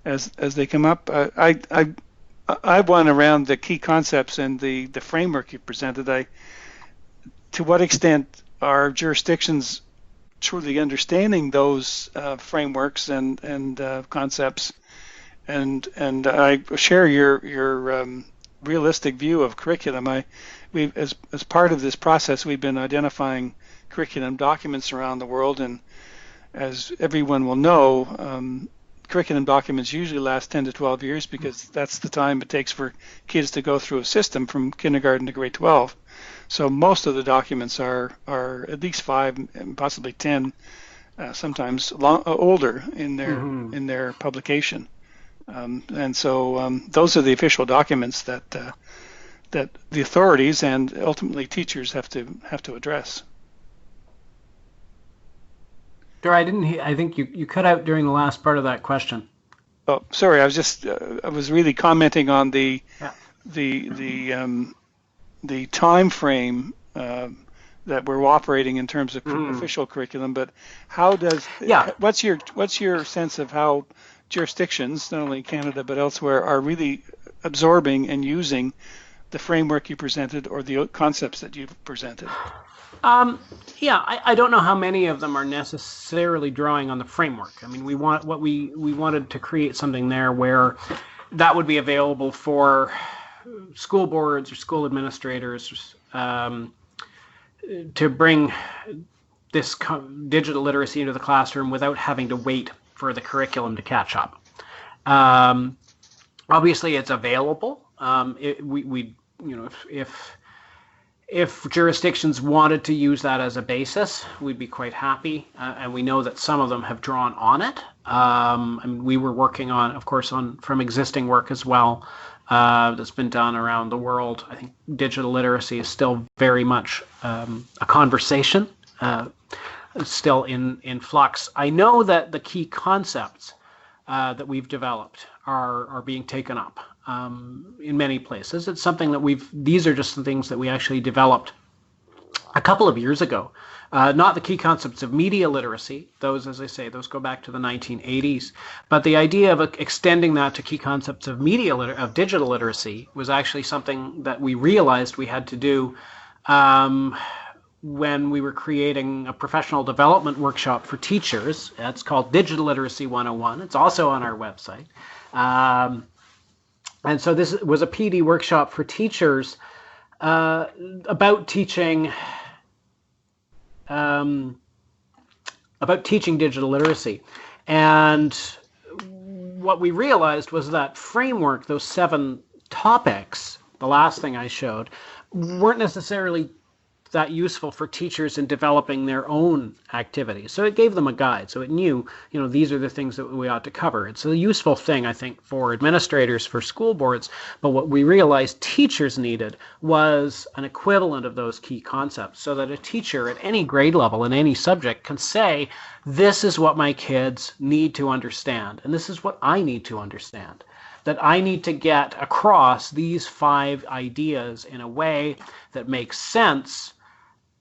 as they come up? I went around the key concepts and the framework you presented. To what extent are jurisdictions truly understanding those frameworks and concepts? And I share your realistic view of curriculum. As part of this process, we've been identifying curriculum documents around the world, and as everyone will know, curriculum documents usually last 10 to 12 years because that's the time it takes for kids to go through a system from kindergarten to grade 12. So most of the documents are at least 5 and possibly 10, sometimes older in their publication. And so those are the official documents that the authorities and ultimately teachers have to address. I didn't hear, I think you cut out during the last part of that question. Oh, sorry. I was really commenting on the time frame that we're operating in terms of official curriculum. But what's your sense of how jurisdictions, not only in Canada but elsewhere, are really absorbing and using the framework you presented or the concepts that you've presented? I don't know how many of them are necessarily drawing on the framework. I mean, we wanted to create something there where that would be available for school boards or school administrators to bring this digital literacy into the classroom without having to wait for the curriculum to catch up. Obviously, it's available. If jurisdictions wanted to use that as a basis, we'd be quite happy, and we know that some of them have drawn on it. And we were working on, of course, from existing work as well that's been done around the world. I think digital literacy is still very much a conversation, still in flux. I know that the key concepts that we've developed are being taken up in many places. It's something that these are just the things that we actually developed a couple of years ago. Not the key concepts of media literacy. Those, as I say, those go back to the 1980s. But the idea of extending that to key concepts of digital literacy was actually something that we realized we had to do when we were creating a professional development workshop for teachers. It's called Digital Literacy 101. It's also on our website. And so this was a PD workshop for teachers about teaching digital literacy. And what we realized was that framework, those 7 topics, the last thing I showed, weren't necessarily that useful for teachers in developing their own activities. So it gave them a guide. So it knew, these are the things that we ought to cover. It's a useful thing, I think, for administrators, for school boards. But what we realized teachers needed was an equivalent of those key concepts, so that a teacher at any grade level in any subject can say, this is what my kids need to understand, and this is what I need to understand. That I need to get across these 5 ideas in a way that makes sense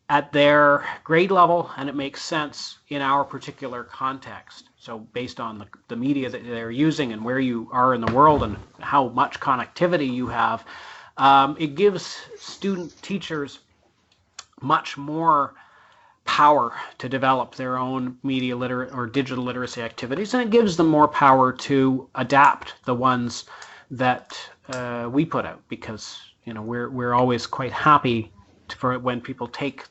at their grade level, and it makes sense in our particular context. So based on the media that they're using and where you are in the world and how much connectivity you have, it gives teachers much more power to develop their own media or digital literacy activities, and it gives them more power to adapt the ones that we put out, because we're always quite happy for when people take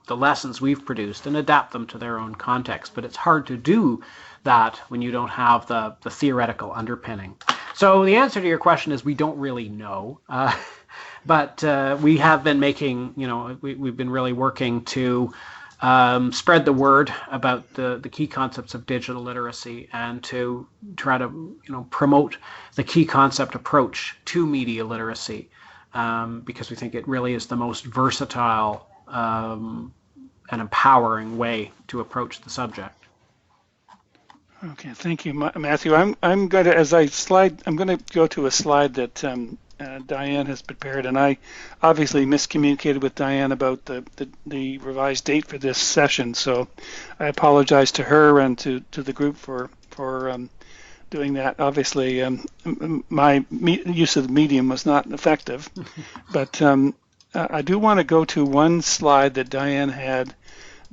the lessons we've produced and adapt them to their own context. But it's hard to do that when you don't have the theoretical underpinning. So the answer to your question is we don't really know. But we have been making, we've been really working to spread the word about the key concepts of digital literacy, and to try to promote the key concept approach to media literacy, because we think it really is the most versatile and empowering way to approach the subject. Okay, thank you, Matthew. I'm going to go to a slide that Diane has prepared, and I obviously miscommunicated with Diane about the revised date for this session, so I apologize to her and to the group for doing that. Obviously, my use of the medium was not effective, but I do want to go to one slide that Diane had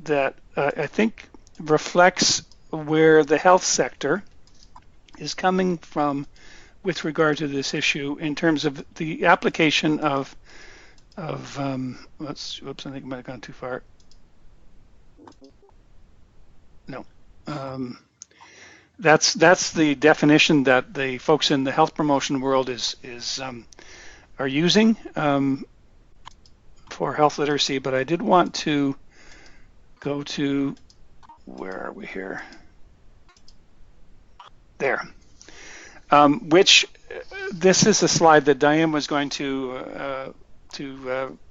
that I think reflects where the health sector is coming from with regard to this issue in terms of the application of oops, I think I might have gone too far. No. That's the definition that the folks in the health promotion world are using for health literacy, but I did want to go to, where are we here? There. Which this is a slide that Diane was going to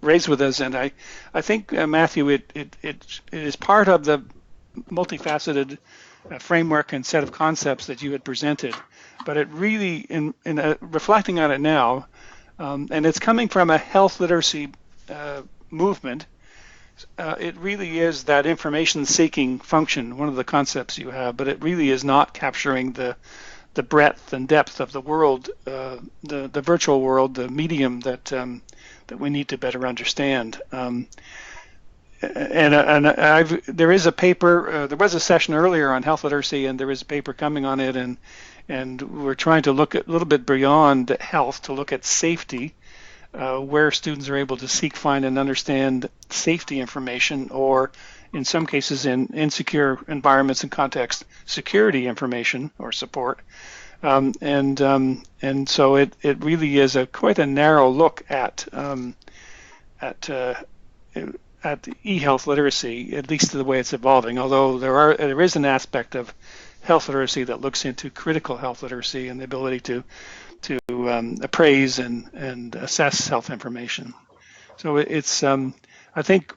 raise with us, and I think Matthew, it is part of the multifaceted framework and set of concepts that you had presented, but it really, in reflecting on it now, and it's coming from a health literacy movement. It really is that information-seeking function, one of the concepts you have, but it really is not capturing the breadth and depth of the world, the virtual world, the medium that we need to better understand. There is a paper. There was a session earlier on health literacy, and there is a paper coming on it, and we're trying to look at a little bit beyond health to look at safety. Where students are able to seek, find, and understand safety information, or in some cases in insecure environments and contexts, security information or support. And so it really is quite a narrow look at e-health literacy, at least the way it's evolving. Although there is an aspect of health literacy that looks into critical health literacy and the ability to appraise and assess health information. So it's, I think,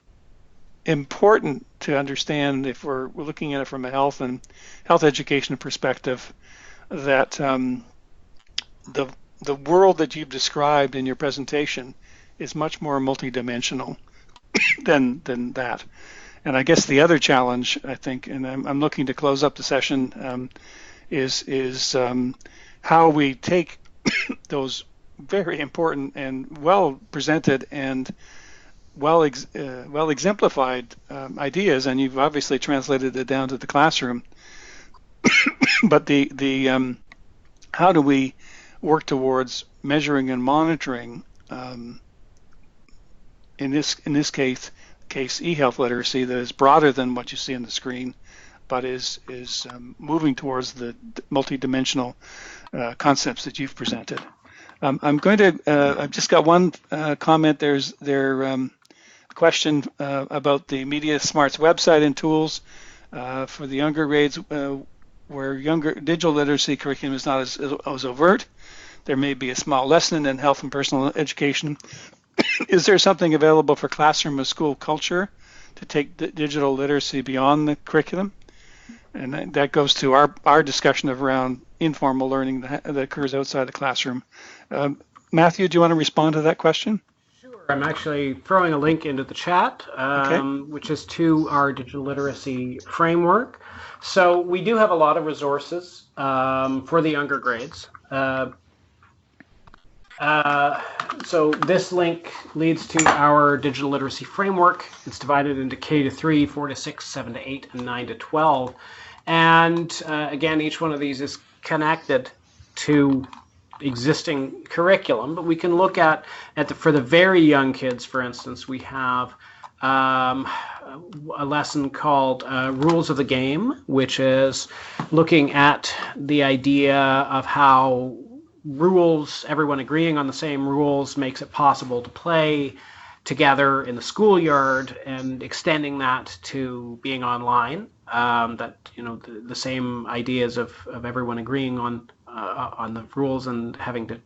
important to understand, if we're looking at it from a health education perspective, that the world that you've described in your presentation is much more multidimensional than that. And I guess the other challenge, I think, and I'm looking to close up the session, is how we take those very important and well presented and well exemplified ideas, and you've obviously translated it down to the classroom. But the how do we work towards measuring and monitoring in this case e-health literacy that is broader than what you see on the screen, but is moving towards the multidimensional concepts that you've presented. I'm going to. I've just got one comment. There's question about the Media Smarts website and tools for the younger grades, where younger digital literacy curriculum is not as overt. There may be a small lesson in health and personal education. Is there something available for classroom or school culture to take the digital literacy beyond the curriculum? And that goes to our discussion of around informal learning that occurs outside the classroom. Matthew, do you want to respond to that question? Sure. I'm actually throwing a link into the chat, Okay. which is to our digital literacy framework. So we do have a lot of resources for the younger grades. So this link leads to our digital literacy framework. It's divided into K to 3, 4 to 6, 7 to 8, and 9 to 12. And again, each one of these is connected to existing curriculum, but we can look at for the very young kids, for instance, we have a lesson called Rules of the Game, which is looking at the idea of how rules, everyone agreeing on the same rules, makes it possible to play together in the schoolyard, and extending that to being online. That the same ideas of everyone agreeing on the rules and having to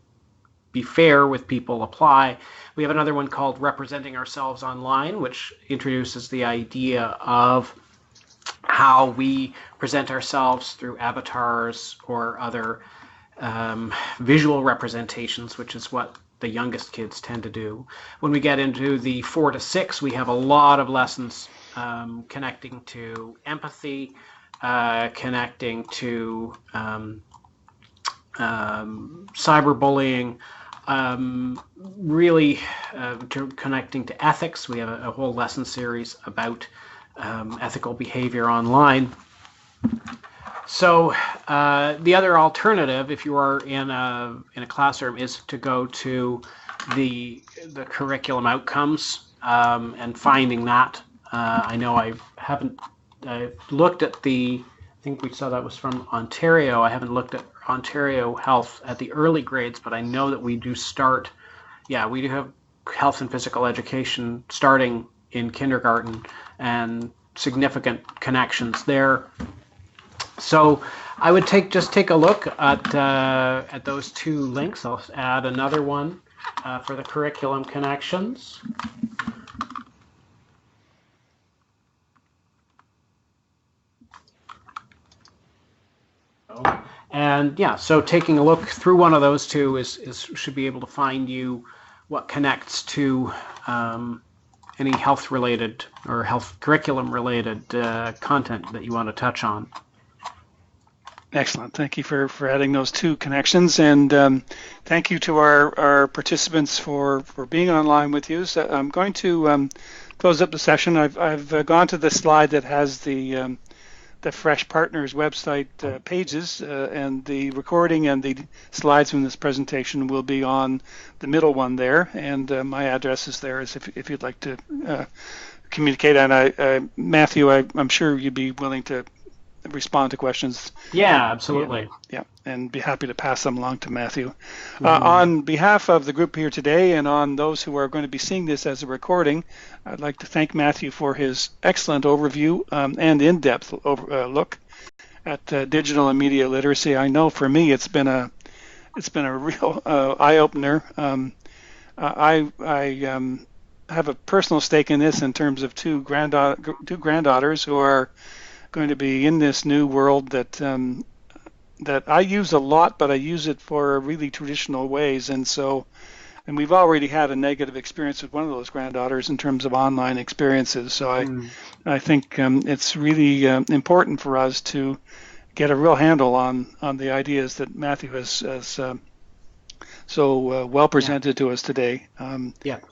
be fair with people apply. We have another one called Representing Ourselves Online, which introduces the idea of how we present ourselves through avatars or other visual representations, which is what the youngest kids tend to do. When we get into the 4 to 6, we have a lot of lessons connecting to empathy, connecting to cyberbullying, really connecting to ethics. We have a whole lesson series about ethical behavior online. So the other alternative, if you are in a classroom, is to go to the curriculum outcomes and finding that. I know I've looked at I think we saw that was from Ontario. I haven't looked at Ontario Health at the early grades, but I know that we do start. Yeah, we do have health and physical education starting in kindergarten, and significant connections there. So I would just take a look at those two links. I'll add another one for the curriculum connections. And yeah, so taking a look through one of those two should be able to find you what connects to any health related or health curriculum related content that you want to touch on. Excellent. Thank you for adding those two connections, and thank you to our participants for being online with you. So I'm going to close up the session. I've gone to the slide that has the Fresh Partners website pages, and the recording and the slides from this presentation will be on the middle one there, and my address is there if you'd like to communicate. And Matthew, I'm sure you'd be willing to respond to questions. Yeah, absolutely. Yeah, and be happy to pass them along to Matthew. Mm-hmm. On behalf of the group here today, and on those who are going to be seeing this as a recording, I'd like to thank Matthew for his excellent overview and in-depth look at digital and media literacy. I know for me it's been a real eye-opener. I have a personal stake in this in terms of two granddaughters who are going to be in this new world that I use a lot, but I use it for really traditional ways. And we've already had a negative experience with one of those granddaughters in terms of online experiences. So I think it's really important for us to get a real handle on the ideas that Matthew has so well Yeah. presented to us today. Yeah, I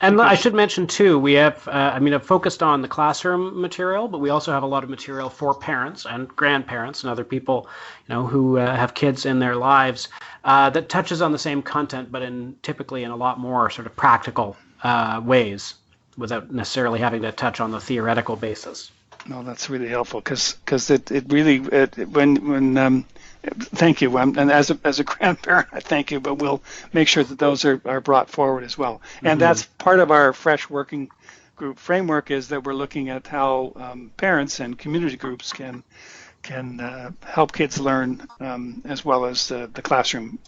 and think I there's should mention too, we have, I've focused on the classroom material, but we also have a lot of material for parents and grandparents and other people, who have kids in their lives that touches on the same content, but typically in a lot more sort of practical ways, without necessarily having to touch on the theoretical basis. no, that's really helpful because it really when thank you. And as a grandparent, I thank you, but we'll make sure that those are brought forward as well. And Hmm. that's part of our fresh working group framework is that we're looking at how parents and community groups can help kids learn as well as the classroom